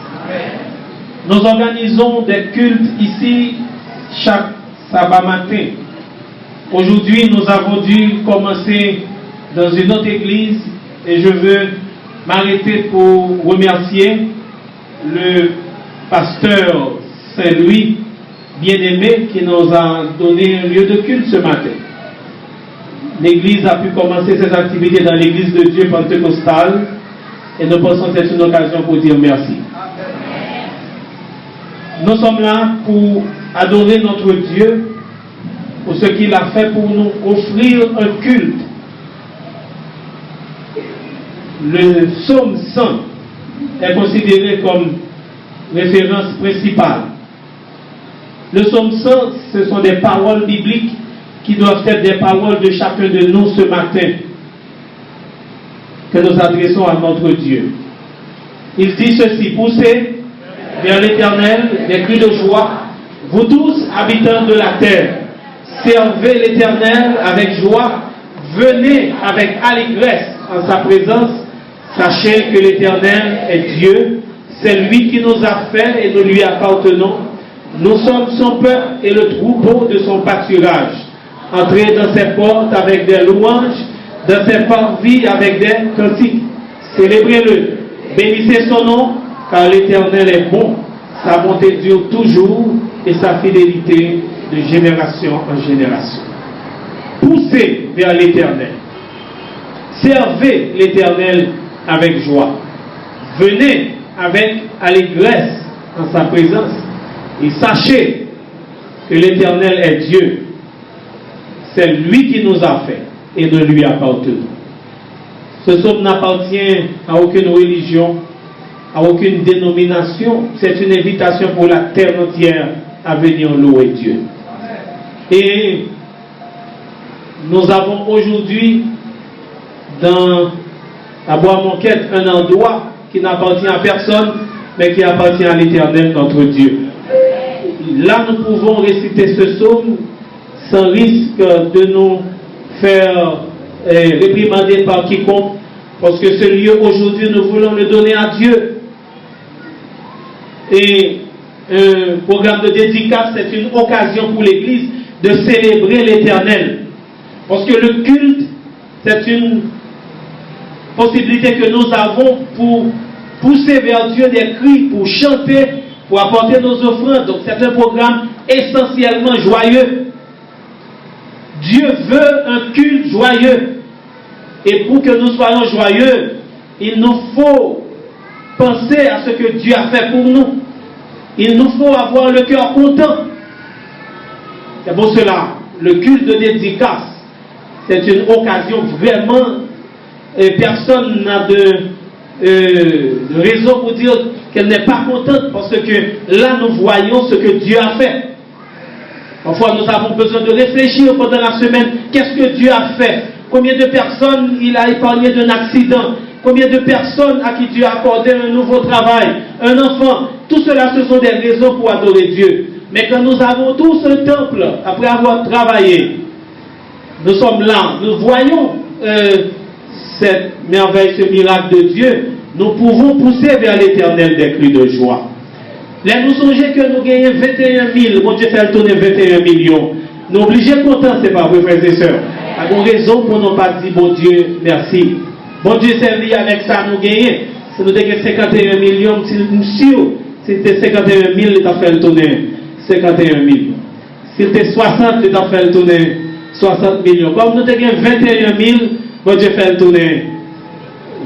Nous organisons des cultes ici chaque sabbat matin. Aujourd'hui, nous avons dû commencer dans une autre église et je veux m'arrêter pour remercier le pasteur Saint-Louis, bien-aimé, qui nous a donné un lieu de culte ce matin. L'église a pu commencer ses activités dans l'église de Dieu pentecostale et nous pensons que c'est une occasion pour dire merci. Nous sommes là pour adorer notre Dieu pour ce qu'il a fait pour nous offrir un culte. Le psaume 100 est considéré comme référence principale. Le psaume 100, ce sont des paroles bibliques qui doivent être des paroles de chacun de nous ce matin que nous adressons à notre Dieu. Il dit ceci: poussez vers l'Éternel des cris de joie, vous tous habitants de la terre, servez l'Éternel avec joie, venez avec allégresse en sa présence, sachez que l'Éternel est Dieu, c'est lui qui nous a fait et nous lui appartenons. Nous sommes son peuple et le troupeau de son pâturage. Entrez dans ses portes avec des louanges, dans ses parvis avec des cantiques. Célébrez-le, bénissez son nom, car l'Éternel est bon. Sa bonté dure toujours et sa fidélité de génération en génération. Poussez vers l'Éternel. Servez l'Éternel avec joie. Venez avec allégresse en sa présence. Et sachez que l'Éternel est Dieu. C'est lui qui nous a fait et ne lui appartenons. Ce psaume n'appartient à aucune religion, à aucune dénomination. C'est une invitation pour la terre entière à venir louer Dieu. Et nous avons aujourd'hui dans la Bois-Monquette un endroit qui n'appartient à personne, mais qui appartient à l'Éternel, notre Dieu. Là, nous pouvons réciter ce psaume sans risque de nous faire réprimander par quiconque, parce que ce lieu aujourd'hui, nous voulons le donner à Dieu. Et un programme de dédicace, c'est une occasion pour l'Église de célébrer l'Éternel. Parce que le culte, c'est une possibilité que nous avons pour pousser vers Dieu des cris, pour chanter, pour apporter nos offrandes. Donc c'est un programme essentiellement joyeux. Dieu veut un culte joyeux. Et pour que nous soyons joyeux, il nous faut penser à ce que Dieu a fait pour nous. Il nous faut avoir le cœur content. C'est pour cela, le culte de dédicace, c'est une occasion vraiment, personne n'a de raison pour dire qu'elle n'est pas contente, parce que là nous voyons ce que Dieu a fait. Parfois nous avons besoin de réfléchir pendant la semaine, qu'est-ce que Dieu a fait? Combien de personnes il a épargné d'un accident? Combien de personnes à qui Dieu a accordé un nouveau travail, un enfant? Tout cela, ce sont des raisons pour adorer Dieu. Mais quand nous avons tous un temple, après avoir travaillé, nous sommes là, nous voyons cette merveille, ce miracle de Dieu, nous pouvons pousser vers l'Éternel des cris de joie. Là, nous songeons que nous gagnons 21 000, bon Dieu fait le tourner 21 millions. Nous obligés contents, c'est pas vrai, frères et sœurs. Nous avons raison pour ne pas dire, bon Dieu, merci. Bon Dieu, c'est lié avec ça, nous gagnons. Si nous avons 51 millions, si c'était 51 000, il a fait le tourner 51 000. Si c'était 60, il a fait le tourner 60 millions. Comme nous avons 21 000, bon Dieu fait le tourner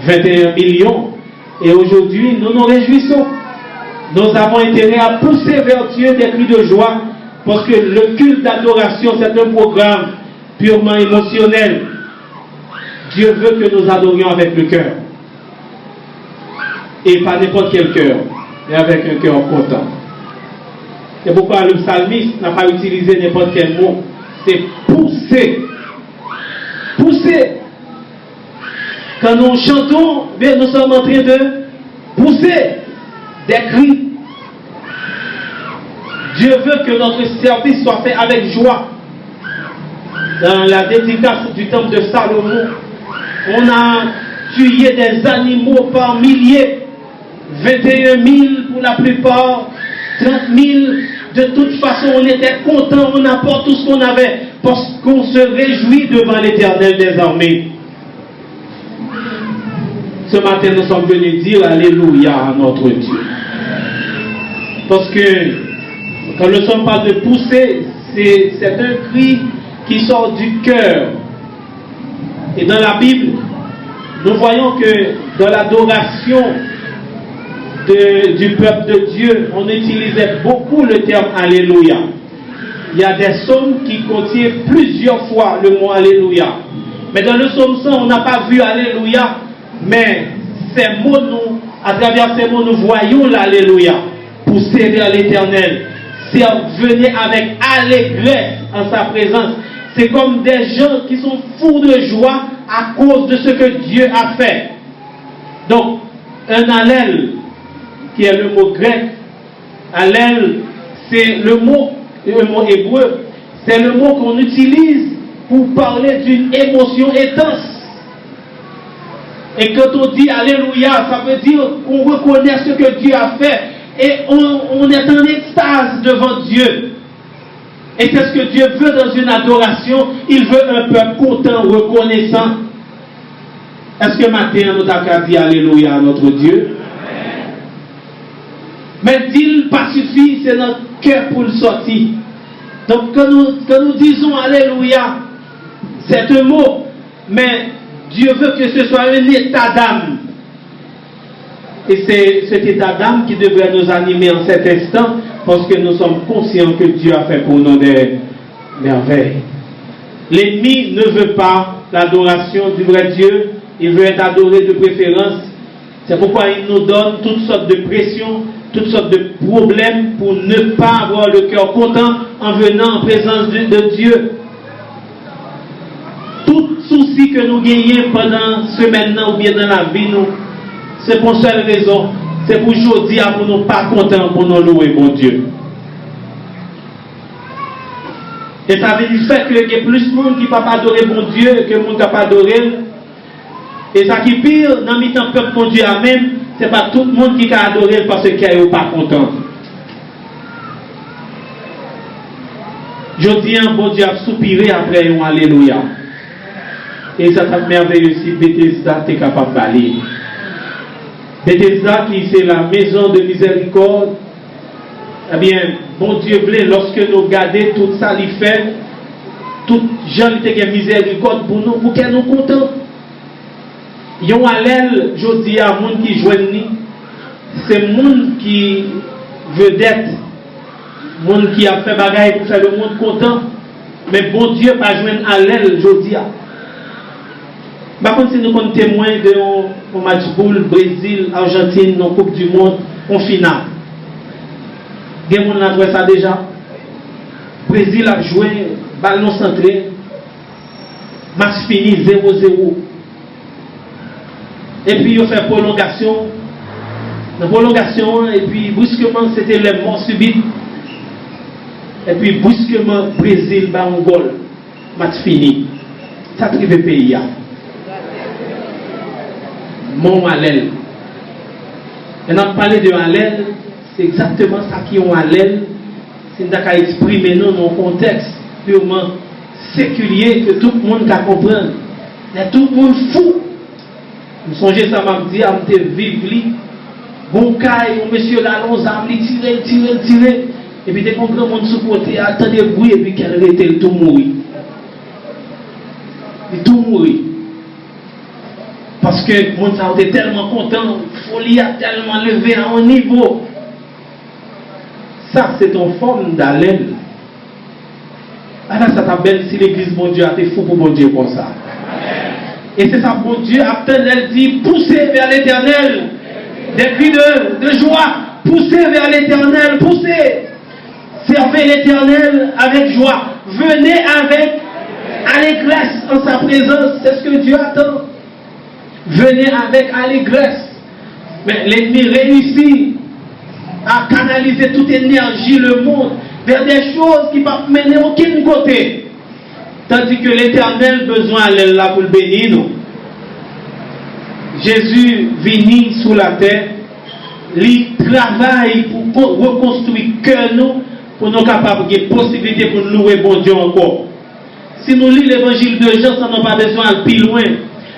21 millions. Et aujourd'hui, nous nous réjouissons. Nous avons intérêt à pousser vers Dieu des cris de joie Parce que le culte d'adoration, c'est un programme purement émotionnel. Dieu veut que nous adorions avec le cœur. Et pas n'importe quel cœur, mais avec un cœur content. C'est pourquoi le psalmiste n'a pas utilisé n'importe quel mot. C'est pousser. Pousser. Quand nous chantons, bien, nous sommes en train de pousser des cris. Dieu veut que notre service soit fait avec joie. Dans la dédicace du temple de Salomon, on a tué des animaux par milliers, 21 000 pour la plupart, 30 000. De toute façon, on était content, on apporte tout ce qu'on avait, parce qu'on se réjouit devant l'Éternel des armées. Ce matin, nous sommes venus dire Alléluia à notre Dieu. Parce que quand le son parle de pousser, c'est un cri qui sort du cœur. Et dans la Bible, nous voyons que dans l'adoration du peuple de Dieu, on utilisait beaucoup le terme Alléluia. Il y a des psaumes qui contiennent plusieurs fois le mot Alléluia. Mais dans le psaume 100, on n'a pas vu Alléluia, mais ces mots, à travers ces mots, nous voyons l'Alléluia. Pousser vers l'Éternel. Venez avec allégresse en sa présence. C'est comme des gens qui sont fous de joie à cause de ce que Dieu a fait. Donc, un allèle, qui est le mot grec, allèle, c'est le mot hébreu, c'est le mot qu'on utilise pour parler d'une émotion intense. Et quand on dit Alléluia, ça veut dire qu'on reconnaît ce que Dieu a fait et on est en extase devant Dieu. Et c'est ce que Dieu veut dans une adoration. Il veut un peuple content, reconnaissant. Est-ce que matin nous avons dit Alléluia à notre Dieu? Mais dire pas suffit, c'est notre cœur pour le sortir. Donc quand nous disons Alléluia, c'est un mot, mais Dieu veut que ce soit un état d'âme. Et c'est cet état d'âme qui devrait nous animer en cet instant, parce que nous sommes conscients que Dieu a fait pour nous des merveilles. L'ennemi ne veut pas l'adoration du vrai Dieu, il veut être adoré de préférence. C'est pourquoi il nous donne toutes sortes de pressions, toutes sortes de problèmes pour ne pas avoir le cœur content en venant en présence de Dieu. Tout souci que nous gagnons pendant ce maintenant ou bien dans la vie, c'est pour une seule raison, c'est pour aujourd'hui pour nous pas contents, pour nous louer mon Dieu. Et ça veut dire qu'il y a plus de monde qui ne peut pas adorer mon Dieu que le monde qui ne peut pas adorer. Et ça qui pire, dans le temps peuple mon Dieu a même, c'est pas tout le monde qui a adoré parce qu'il n'est pas content. Je dis un bon Dieu a soupiré après un Alléluia. Et ça c'est merveilleux si Bethesda est capable de balayer. Bethesda qui c'est la maison de miséricorde. Eh bien, bon Dieu voulait, lorsque nous regardons tout ça, il fait, tout gens qui ont miséricorde pour nous, pour qu'elle nous contents. Yon allèle, je dis à moun qui joignent, c'est moun qui vedette, moun qui a fait bagaille pour faire le monde content, mais bon Dieu pas joindre allèle, je dis à. Par contre, si nous sommes témoins de match boule, Brésil, Argentine, dans la Coupe du Monde, en finale. Gen moun a joué ça déjà. Brésil a joué, ballon centré, match fini 0-0. Et puis il fait prolongation. La prolongation, et puis brusquement, c'était les morts subites. Et puis brusquement, Brésil bat un goal. Match fini. Ça prive le pays. Mon allèle. Et on a parlé de allèle, c'est exactement ça qui est un allèle. C'est qu'on exprimer nous dans un contexte purement séculier que tout le monde peut comprendre. Il y a tout le monde fou. Je songez ça m'a dit, à me vivre, bon caille, mon monsieur l'allonge, à me tirer. Et puis dès qu'on prend mon sous-côté, attendez le bruit, et puis qu'elle était tout mourir. Et tout mourir. Parce que le monde était tellement content, folie a tellement levé à un niveau. Ça, c'est une forme d'allèle. ça belle si l'église, mon Dieu, a été fou pour mon Dieu comme ça. Et c'est ça, mon Dieu, après elle dit, poussez vers l'éternel. Des cris de joie, poussez vers l'éternel, poussez. Servez l'éternel avec joie. Venez avec allégresse en sa présence. C'est ce que Dieu attend. Venez avec allégresse. Mais l'ennemi réussit à canaliser toute énergie, le monde, vers des choses qui ne peuvent mener aucun côté. Tandis que l'éternel besoin d'aller là pour le bénir nous. Jésus venu sous la terre, il travaille pour reconstruire le cœur nous, pour nous capables de possibilité pour nous louer bon Dieu encore. Si nous lisons l'évangile de Jean, ça n'a pas besoin d'aller plus loin.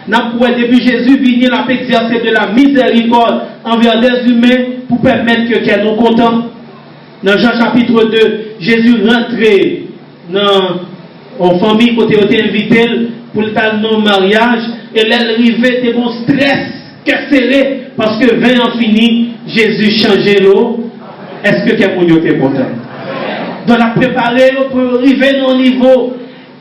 Depuis Jésus venu, il a exercé de la miséricorde envers des humains pour permettre que nous contents. Dans Jean chapitre 2, Jésus rentrait dans une famille côté où il invité pour le mariage et l'arrivée était bon stress, serré parce que 20 ans fini, Jésus changeait l'eau. Est-ce que quelqu'un était content? Donc la préparer pour arriver dans un niveau.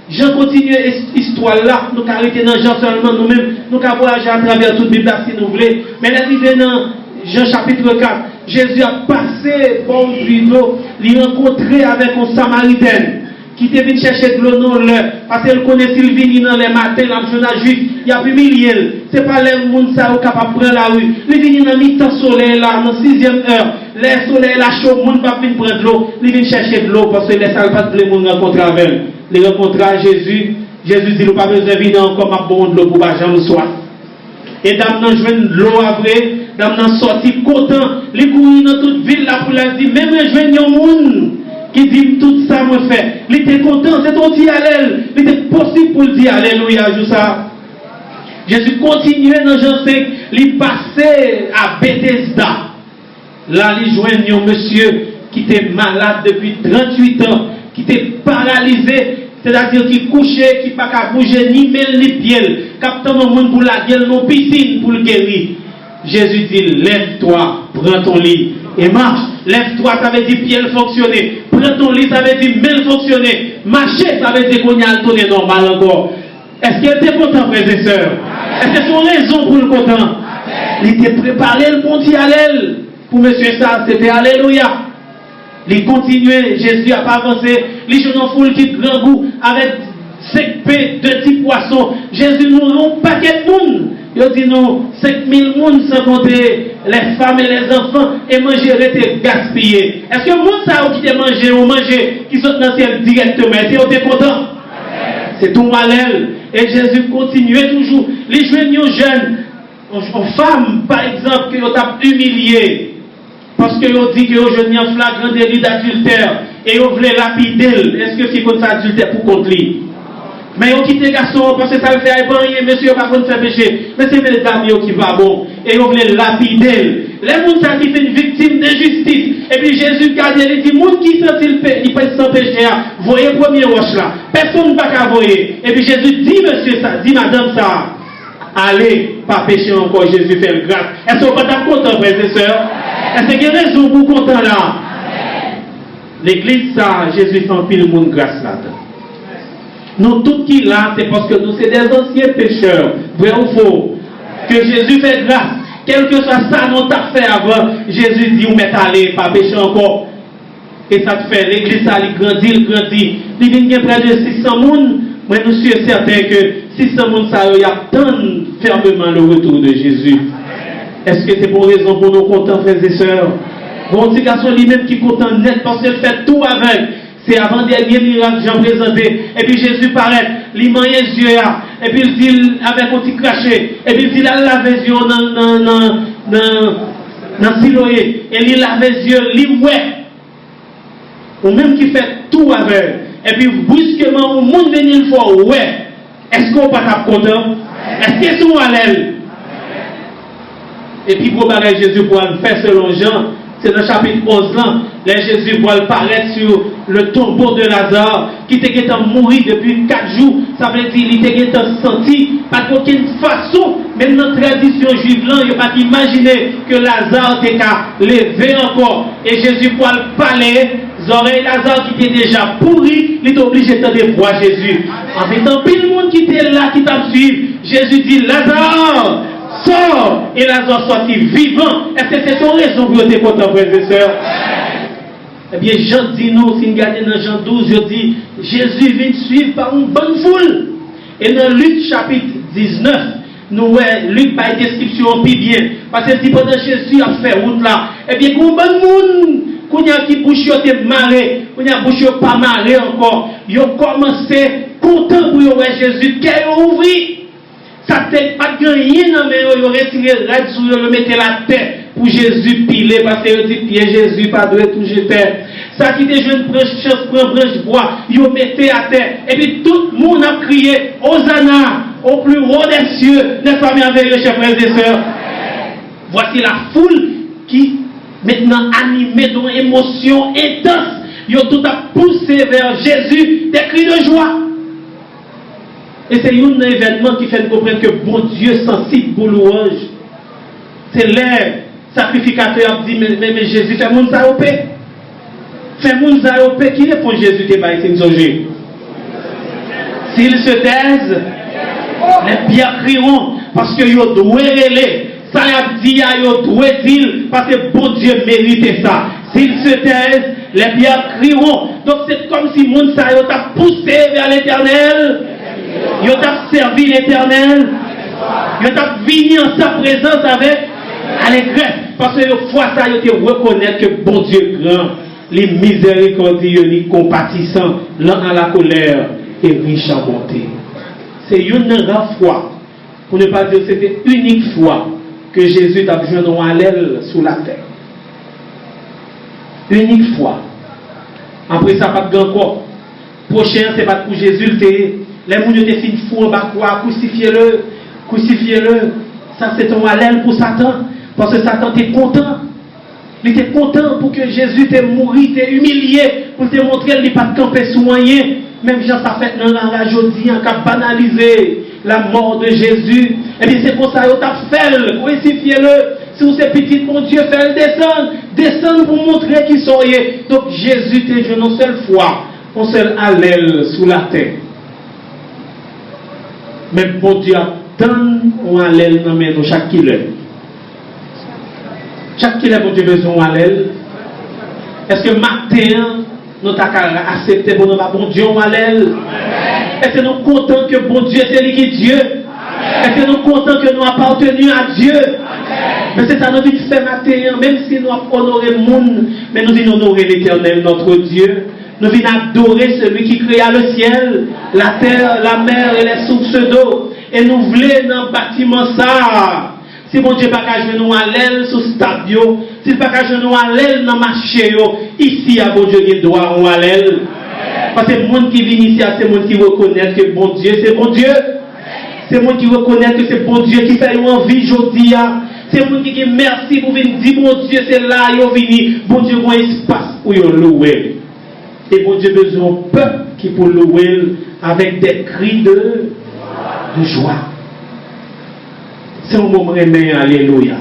Jean continue l'histoire là, nous arrêter dans Jean seulement nous-mêmes, nous avons voyagé à travers toute la Bible si nous voulons. Mais l'arrivée dans Jean chapitre 4, Jésus a passé bon l'eau, il a rencontré avec une Samaritaine qui était venu chercher de l'eau dans l'heure, parce qu'elle connaissait le vin dans les matins, la jeune juif, il y a plus milliers. Ce n'est pas les gens qui sont capables de prendre la rue. Il vient dans mi-temps soleil là, dans 6e heure. Le soleil là chaud, le monde ne va pas venir prendre de l'eau. Il vient chercher de l'eau parce que les salles les gens rencontrent avec elle. Il rencontre Jésus. Jésus dit, nous pas besoin de venir encore ma bonne de l'eau pour pas jamais soif. Et dame nan joine de l'eau après, dame nan sorti content, il courir dans toute ville là pour la dire, même joine un monde qui dit tout ça moi fait. Il était content, c'est ton dit allel, il était possible pour dire alléluia jour ça. Jésus continuait dans Jean 5, il passait à Bethesda. Là, il joignait un monsieur qui était malade depuis 38 ans, qui était paralysé, c'est-à-dire qui couchait, qui ne pouvait pas bouger ni mêle ni pied, captant le monde pour la gueule, non piscine pour le guérir. Jésus dit, lève-toi, prends ton lit et marche. Lève-toi, ça veut dire pied fonctionner. Prends ton lit, ça veut dire mêle fonctionner. Marcher, ça veut dire qu'on y a tourné normal encore. Est-ce qu'elle était content, frères et sœurs? Est-ce que c'est son raison pour le content? Il était préparé, le bon Dieu à l'aile. Pour monsieur ça, c'était alléluia. Il continuait, Jésus n'a pas avancé. Les jeunes en foule qui grand goût avec 5 pains, 2 petits poissons. Jésus nous a un paquet de monde. Il dit nous, 5000 personnes sans compter les femmes et les enfants et manger était gaspillé. Est-ce que le monde ça qui t'a mangé ou manger qui sont dans le ciel directement? Est-ce que tu es content? C'est tout malheur. Et Jésus continuait toujours. Les jeunes, aux femmes, par exemple, qui ont humilié. Parce qu'ils ont dit qu'ils ont jeune en flagrant délit d'adultère. Et ils voulaient lapider. Est-ce que c'est comme ça adultère pour contre lui? Mais ils ont quitté les garçons parce que ça le fait épargner. Monsieur, il ne va pas faire péché. Mais c'est les dames qui vont bon. Et ils voulaient lapider. Les gens qui sont une victime d'injustice. Et puis Jésus garde, il dit, les gens qui sont ils peuvent sans péché, voyez le premier roche là. Personne ne va pas voyer. Et puis Jésus dit, monsieur ça, dit madame ça, allez, pas pécher encore, Jésus fait le grâce. Est-ce que vous n'êtes pas content, frères et sœurs? Est-ce qu'il y a raison pour content là? L'église ça, Jésus fait un pile monde grâce là-dedans. Nous tout qui là, c'est parce que nous sommes des anciens pécheurs, vrai ou faux, que Jésus fait grâce. Quel que soit ça, nous t'a fait avant, Jésus dit, vous mettez aller, pas pécher encore. Et ça te fait, l'église, ça, il grandit. Il vient près de 600 personnes, mais nous sommes certains que 600 personnes, ça, il attend fermement le retour de Jésus. Est-ce que c'est pour raison pour nous contents, frères et sœurs? Bon, petit garçon lui-même qui est content net parce qu'il fait tout avec. C'est avant-dernier miracle que j'ai présenté. Et puis Jésus paraît, il mange les yeux, et puis il dit avec un petit crachet, et puis il dit il lave les yeux dans Siloé, et il lave les yeux, il ouais. Ou même qui fait tout avec. Et puis brusquement, au monde vient une fois, ouais. Est-ce qu'on n'est pas content? Est-ce qu'ils sont à l'aile? Et puis pour parler Jésus pour le faire selon Jean, c'est dans le chapitre 11 là, là Jésus voit le paraître sur le tombeau de Lazare, qui était mort depuis 4 jours. Ça veut dire qu'il était senti, pas d'aucune façon, même dans la tradition juive là, il n'y a pas imaginer que Lazare était levé encore. Et Jésus voit le parler, oreilles Lazare qui était déjà pourri, il est obligé de voir Jésus. En fait, tant pile monde qui était là, qui t'a suivi, Jésus dit Lazare, sors, et Lazare sorti vivant. Est-ce que c'est ton raison pour être content, frères et sœurs? Eh bien, Jean dit nous, si nous regardons dans Jean 12, il dit Jésus vient suivre par une bonne foule. Et dans Luc chapitre 19, nous voyons Luc par description plus bien. Parce que si pendant Jésus a fait route là, eh bien, qu'on bon monde, qu'on y a qui bouche était marré, qu'on y a bouche pas marré encore, ils ont commencé content pour voir Jésus, qu'elle a ouvert. Ça tête pas gagné, non, mais ils ont retiré la sur le mettre la tête pour Jésus piler, parce que dit pied Jésus pas doit toucher terre. Ça qui était jeune branche bois, ils ont mis à terre. Et puis tout le monde a crié Hosanna au plus haut des cieux, n'est-ce pas merveilleux, chers frères et sœurs? Voici la foule qui maintenant animée d'une émotion intense. Ils ont tout à poussé vers Jésus des cris de joie. Et c'est un événement qui fait comprendre que bon Dieu sensible pour louange. C'est l'air sacrificateur dit mais Jésus fait mon zaopé. Fait mon zaopé qui répond Jésus qui va essayer de songer. S'ils se taisent, les pierres crieront parce que ils doivent relayer. Ça a dit à ils doivent dire parce que bon Dieu mérite ça. S'ils se taisent, les pierres crieront. Donc c'est comme si mon ça t'a poussé vers l'éternel. Ils ont servi l'éternel. Ils ont venu en sa présence avec allégresse. Parce que fois ça, ils ont reconnaître que bon Dieu grand, les miséricordieux, les compatissants, lent à la colère et riche en bonté. C'est une rare fois, pour ne pas dire c'était unique fois, que Jésus a besoin d'un allèle sous la terre. Unique fois. Après ça, pas de grand corps. Prochain, c'est pas pour Jésus, c'est les gens qui fin fou en bas quoi, crucifiez-le, crucifiez-le. Ça c'est ton allèle pour Satan. Parce que Satan était content. Il était content pour que Jésus t'ait mouru, t'ait humilié, pour te montrer qu'il n'est pas de camper soigné. Même Jean ça fait dans la aujourd'hui, en cas banaliser la mort de Jésus. Et bien c'est pour ça que tu as fait, crucifiez-le. Si vous êtes petit, mon Dieu, fait descendre. Descendre pour montrer qui soyez. Donc Jésus t'est jeune une seule fois, un seul allèle sous la terre. Mais bon Dieu a tant on allèle dans nous chaque kilomètre. Chaque kilomètre, bon Dieu besoin allèle. Est-ce que matin, nous avons accepté pour nous, bon Dieu, on allèle? Est-ce que nous sommes contents que bon Dieu c'est lui qui est Dieu? Est-ce que nous sommes contents que nous appartenons à Dieu? Mais c'est ça nous dit fait matin, même si nous honorons le monde, mais nous venons honorer l'Éternel, notre Dieu. Nous venons adorer celui qui créa le ciel, la terre, la mer et les sources d'eau. Et nous voulons dans le bâtiment ça. Si mon Dieu n'a pas jouer nous à l'aile sur le stadio, s'il n'a pas jouer nous à l'aile dans le marché, ici, à bon Dieu, il doit à l'aile. Parce que le monde qui vient ici, c'est le monde qui reconnaît que bon Dieu, c'est bon Dieu. C'est le monde qui reconnaît que c'est bon Dieu qui fait une envie aujourd'hui. C'est le monde qui dit merci pour venir dire bon Dieu, c'est là, il est venu. Bon Dieu, il y a un espace pour louer. Et bon Dieu besoin d'un peuple qui peut louer avec des cris de joie. C'est un moment réveillé, alléluia.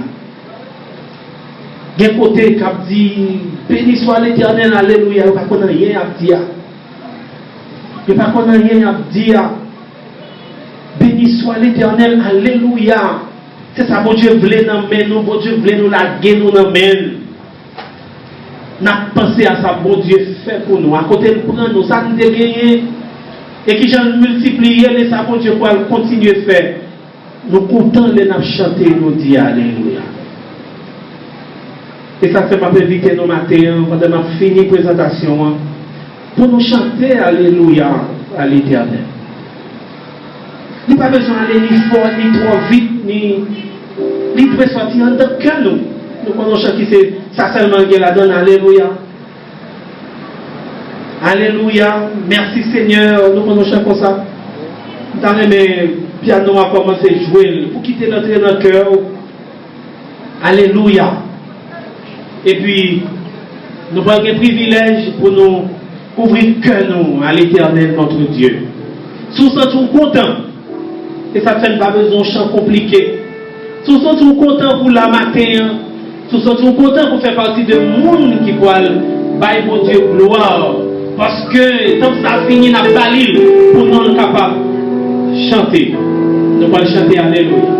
Il y a un côté qui a dit béni soit l'Éternel, alléluia. Il n'y a pas rien à dire. Il n'y a pas rien à dire. Béni soit l'Éternel, alléluia. C'est ça, bon Dieu voulait nous, bon Dieu voulait nous laguer, nous nous. N'a pensé à ça, bon Dieu fait pour nous. À côté de nous, ça nous a gagné. Et qui j'en multiplié, et ça, bon Dieu, pour continuer à faire. Nous comptons de nous chanter, nous dire alléluia. Et ça, c'est ma invité nos matins, pendant ma finie présentation, pour nous chanter alléluia à l'Éternel. Il n'y a pas besoin d'aller ni fort, ni trop vite, ni peut sortir en tant que nous. Nous connaissons qui c'est ça seulement qui la donne. Alléluia. Alléluia. Merci Seigneur. Nous connaissons comme ça. Nous avons aimé piano a commencé à jouer pour quitter notre dans le cœur. Alléluia. Et puis, nous avons un privilège pour nous ouvrir le cœur à l'Éternel, notre Dieu. Si nous sommes contents, et ça ne fait pas besoin de chant compliqué. Si nous sommes contents pour la matin, si nous sommes contents pour faire partie de monde qui peut Bye mon Dieu, gloire. Parce que tant que ça finit, n'a pas l'île pour nous capables de chanter. Nous allons chanter Alléluia.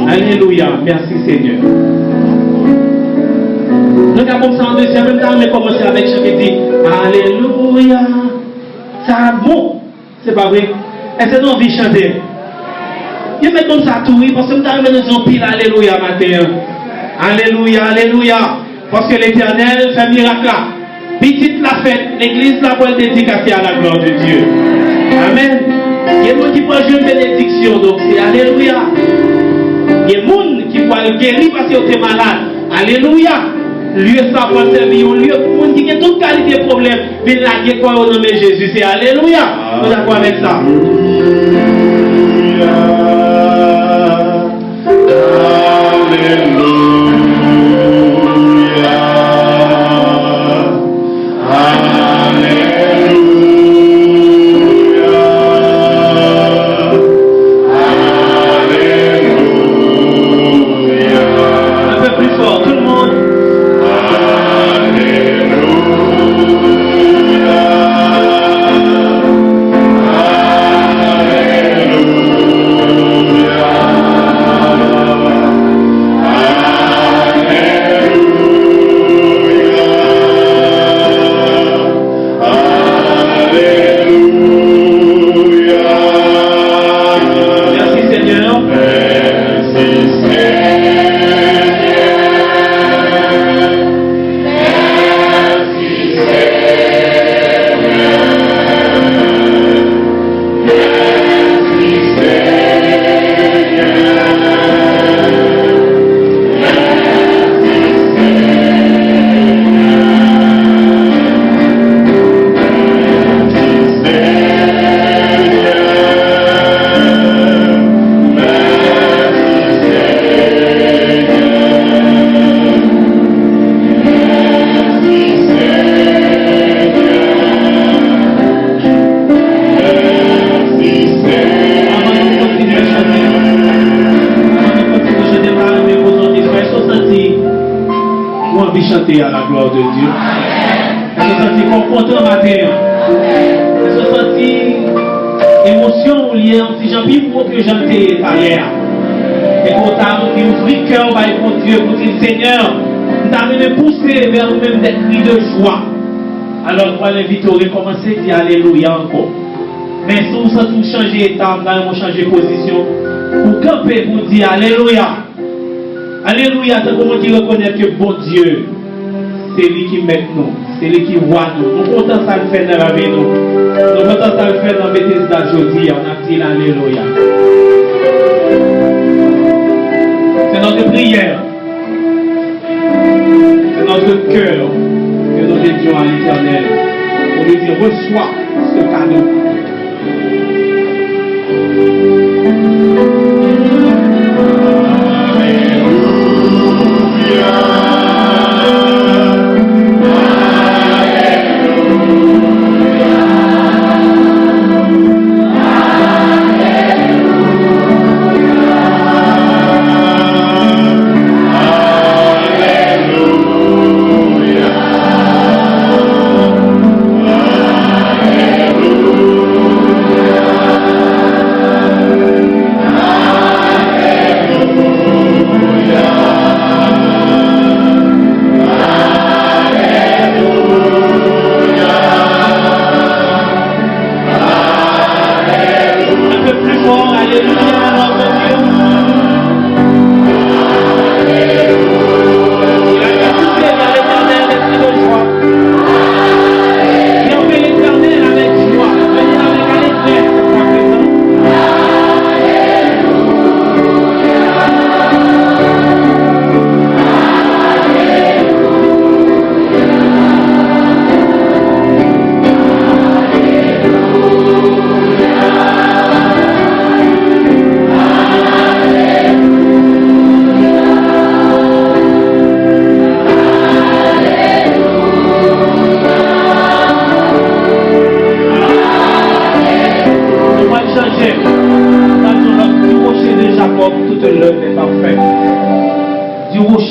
Alléluia. Merci Seigneur. Nous avons commencé en deuxième même temps, mais commencer avec chanter dit Alléluia. Ça bon. C'est pas vrai. Est-ce que nous envie de chanter? Je mets comme ça tout, oui, parce que nous avons nous pile Alléluia matin. Alléluia, Alléluia. Parce que l'Éternel fait miracle là. Petite la fête, l'église là pour être dédicacée à la gloire de Dieu. Amen. Il y a des gens qui peuvent jouer une bénédiction, donc c'est Alléluia. Il y a des gens qui peuvent guérir parce qu'ils sont malades. Alléluia. Lieu ça pour servir, un lieu pour gens qui ont toute qualité de problème. Mais là, il y a quoi au nom de Jésus, c'est Alléluia. Vous êtes d'accord avec ça? À la gloire de Dieu. Elle se sentit confortable matin. Elle se sentit émotion liée en si j'en vis pour que j'en t'ai parlé. Et pour t'avoir ouvrir le cœur pour Dieu, pour dire Seigneur, nous t'avons poussé vers nous-mêmes des cris de joie. Alors pour l'inviter à recommencer à dire Alléluia encore. Mais si vous sentez changer d'état, nous allons changer de position. Pour camper, pour dire Alléluia. Alléluia, c'est comment qui reconnaît que bon Dieu. C'est lui qui met nous, c'est lui qui voit nous. Nous comptons ça le faire dans la vie, nous comptons ça le faire dans Bethesda aujourd'hui. On a dit Alléluia. C'est notre prière, c'est notre cœur que nous dédions à l'Éternel pour lui dire reçois ce cadeau.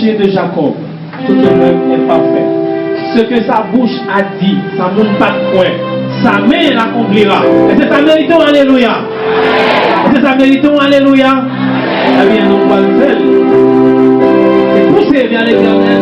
De Jacob, toute l'œuvre est parfaite. ce que sa bouche a dit, sa monde pas de point, sa main l'accomplira. Et c'est ça méritons, alléluia. C'est ça méritons, alléluia. Eh bien, nous allons le faire. Et pousser vers l'Éternel.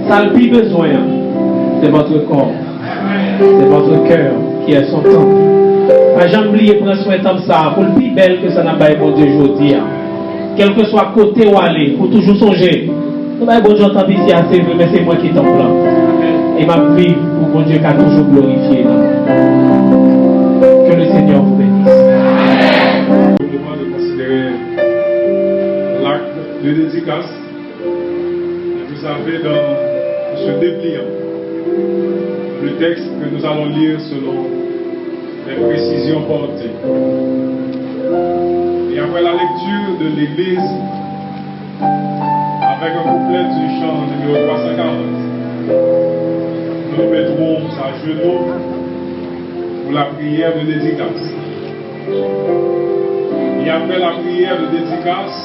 Ça le plus besoin, c'est votre corps, c'est votre cœur qui est son temple. Pas jamais oublier prendre soin de ça pour le plus belle que ça n'a pas bon Dieu aujourd'hui. Quel que soit côté où aller, faut toujours songer. Nous n'avons pas bon Dieu en tant ici assez, mais c'est moi qui t'en plan. Et ma vie pour bon Dieu qui a toujours glorifié. Que le Seigneur vous bénisse. Je vous demande de considérer l'acte de dédicace. Vous avez dans ce dépliant le texte que nous allons lire selon les précisions portées. Et après la lecture de l'Église, avec un couplet du chant numéro 340, nous nous mettrons à genoux pour la prière de dédicace. Et après la prière de dédicace,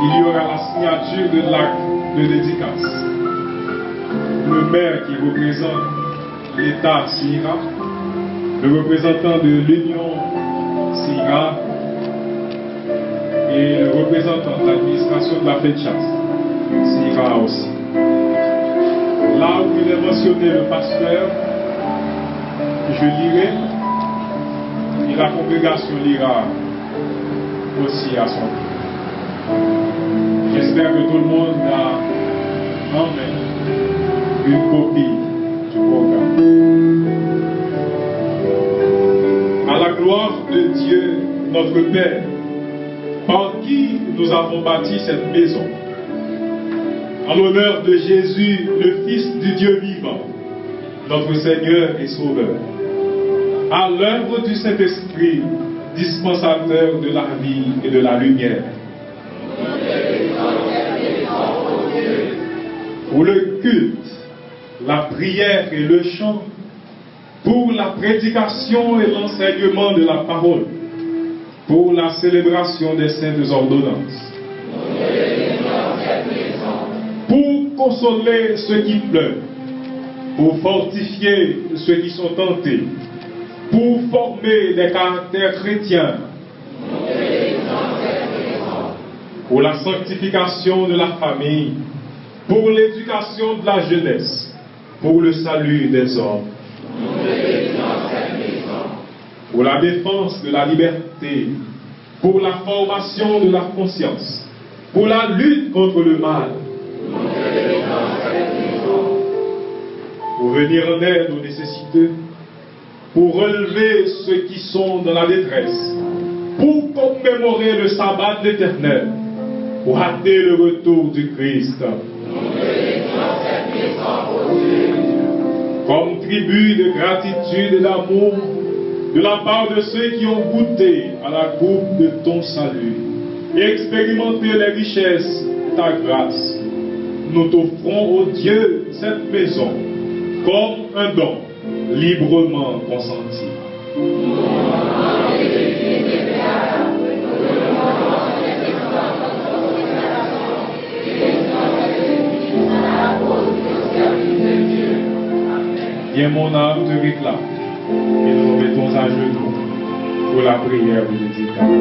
il y aura la signature de l'acte de dédicace. le maire qui représente l'État SIRA, le représentant de l'Union SIRA et le représentant de l'administration de la FEDCHAS SIRA aussi. Là où il est mentionné le pasteur, je lirai et la congrégation lira aussi à son tour. J'espère que tout le monde a en main une copie du programme. À la gloire de Dieu, notre Père, par qui nous avons bâti cette maison, en l'honneur de Jésus, le Fils du Dieu vivant, notre Seigneur et Sauveur, à l'œuvre du Saint-Esprit, dispensateur de la vie et de la lumière, pour le culte, la prière et le chant, pour la prédication et l'enseignement de la parole, pour la célébration des saintes ordonnances, pour consoler ceux qui pleurent, pour fortifier ceux qui sont tentés, pour former des caractères chrétiens, pour la sanctification de la famille, pour l'éducation de la jeunesse, pour le salut des hommes, pour la défense de la liberté, pour la formation de la conscience, pour la lutte contre le mal, pour venir en aide aux nécessiteux, pour relever ceux qui sont dans la détresse, pour commémorer le sabbat de l'Éternel, pour hâter le retour du Christ. Comme tribut de gratitude et d'amour de la part de ceux qui ont goûté à la coupe de ton salut et expérimenté les richesses de ta grâce, nous t'offrons, ô Dieu, cette maison comme un don librement consenti. Viens mon âme te réclame et nous nous mettons à genoux pour la prière de dédicace.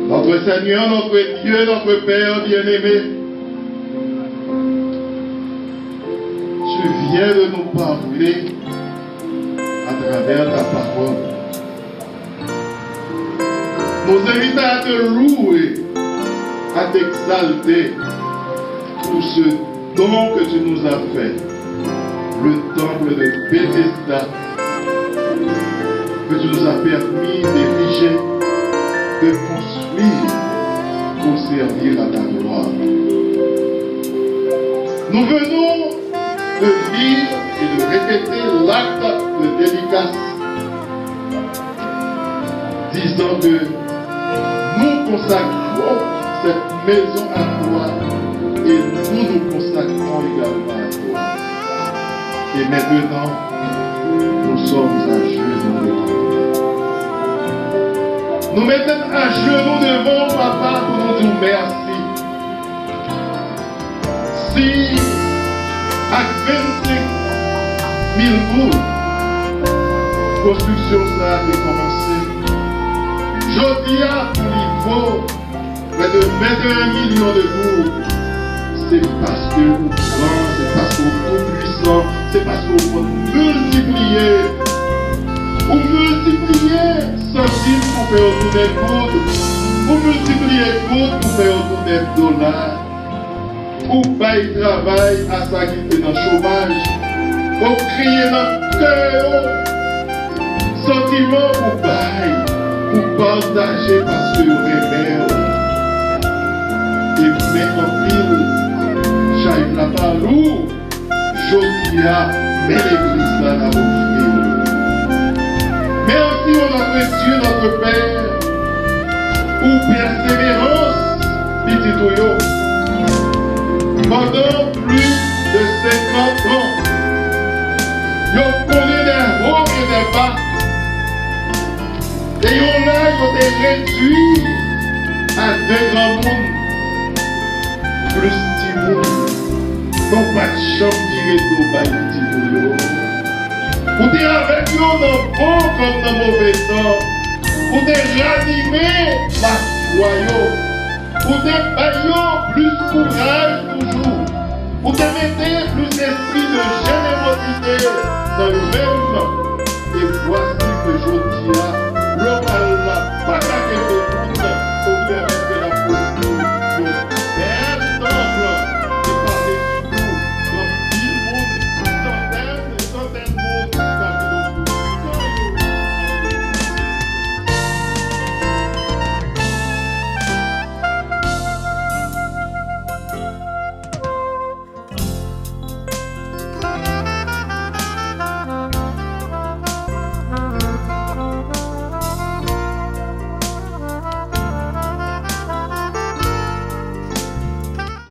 Notre Seigneur, notre Dieu, notre Père bien-aimé, tu viens de nous parler à travers ta parole. Nous invitons à te louer, à t'exalter pour ce don que tu nous as fait, le temple de Bethesda, que tu nous as permis d'ériger de construire pour servir à ta gloire. Nous venons de lire et de répéter l'acte de dédicace, disant que nous consacrons cette maison à toi et nous consacrons également à toi. Et maintenant, nous sommes à genoux devant toi. Nous mettons à genoux devant Papa pour nous dire merci. Si à 25 000 gouttes, construction ça a commencé. Je dis à pour niveau près de 21 millions de gouttes. C'est parce que vous grand, c'est parce que vous tout puissant, c'est parce que vous multipliez. Vous multipliez centimes pour faire tourner gouttes. Vous multipliez gouttes pour faire tourner dollars. Pour bailler travail à ça qui est dans le chômage. Pour crier dans le cœur. Sentiment pour bailler, pour partager parce que vous rebelle. Et mais en pile. J'arrive la parole, Josia, mais l'église là n'a pas. Merci au notre Dieu, notre Père, pour persévérance, petit Toyo. Pendant plus de 50 ans, ils connaissent des hauts et des bas. Et ils ont été réduits à deux grands mondes. Plus non pas de chambre tirée d'eau par petit boulot. Vous êtes avec nous dans le bon comme dans le mauvais temps. Vous êtes ranimé la foi. Vous êtes plus courage toujours. Vous mettez plus d'esprit de générosité dans le même. Et voici que je dis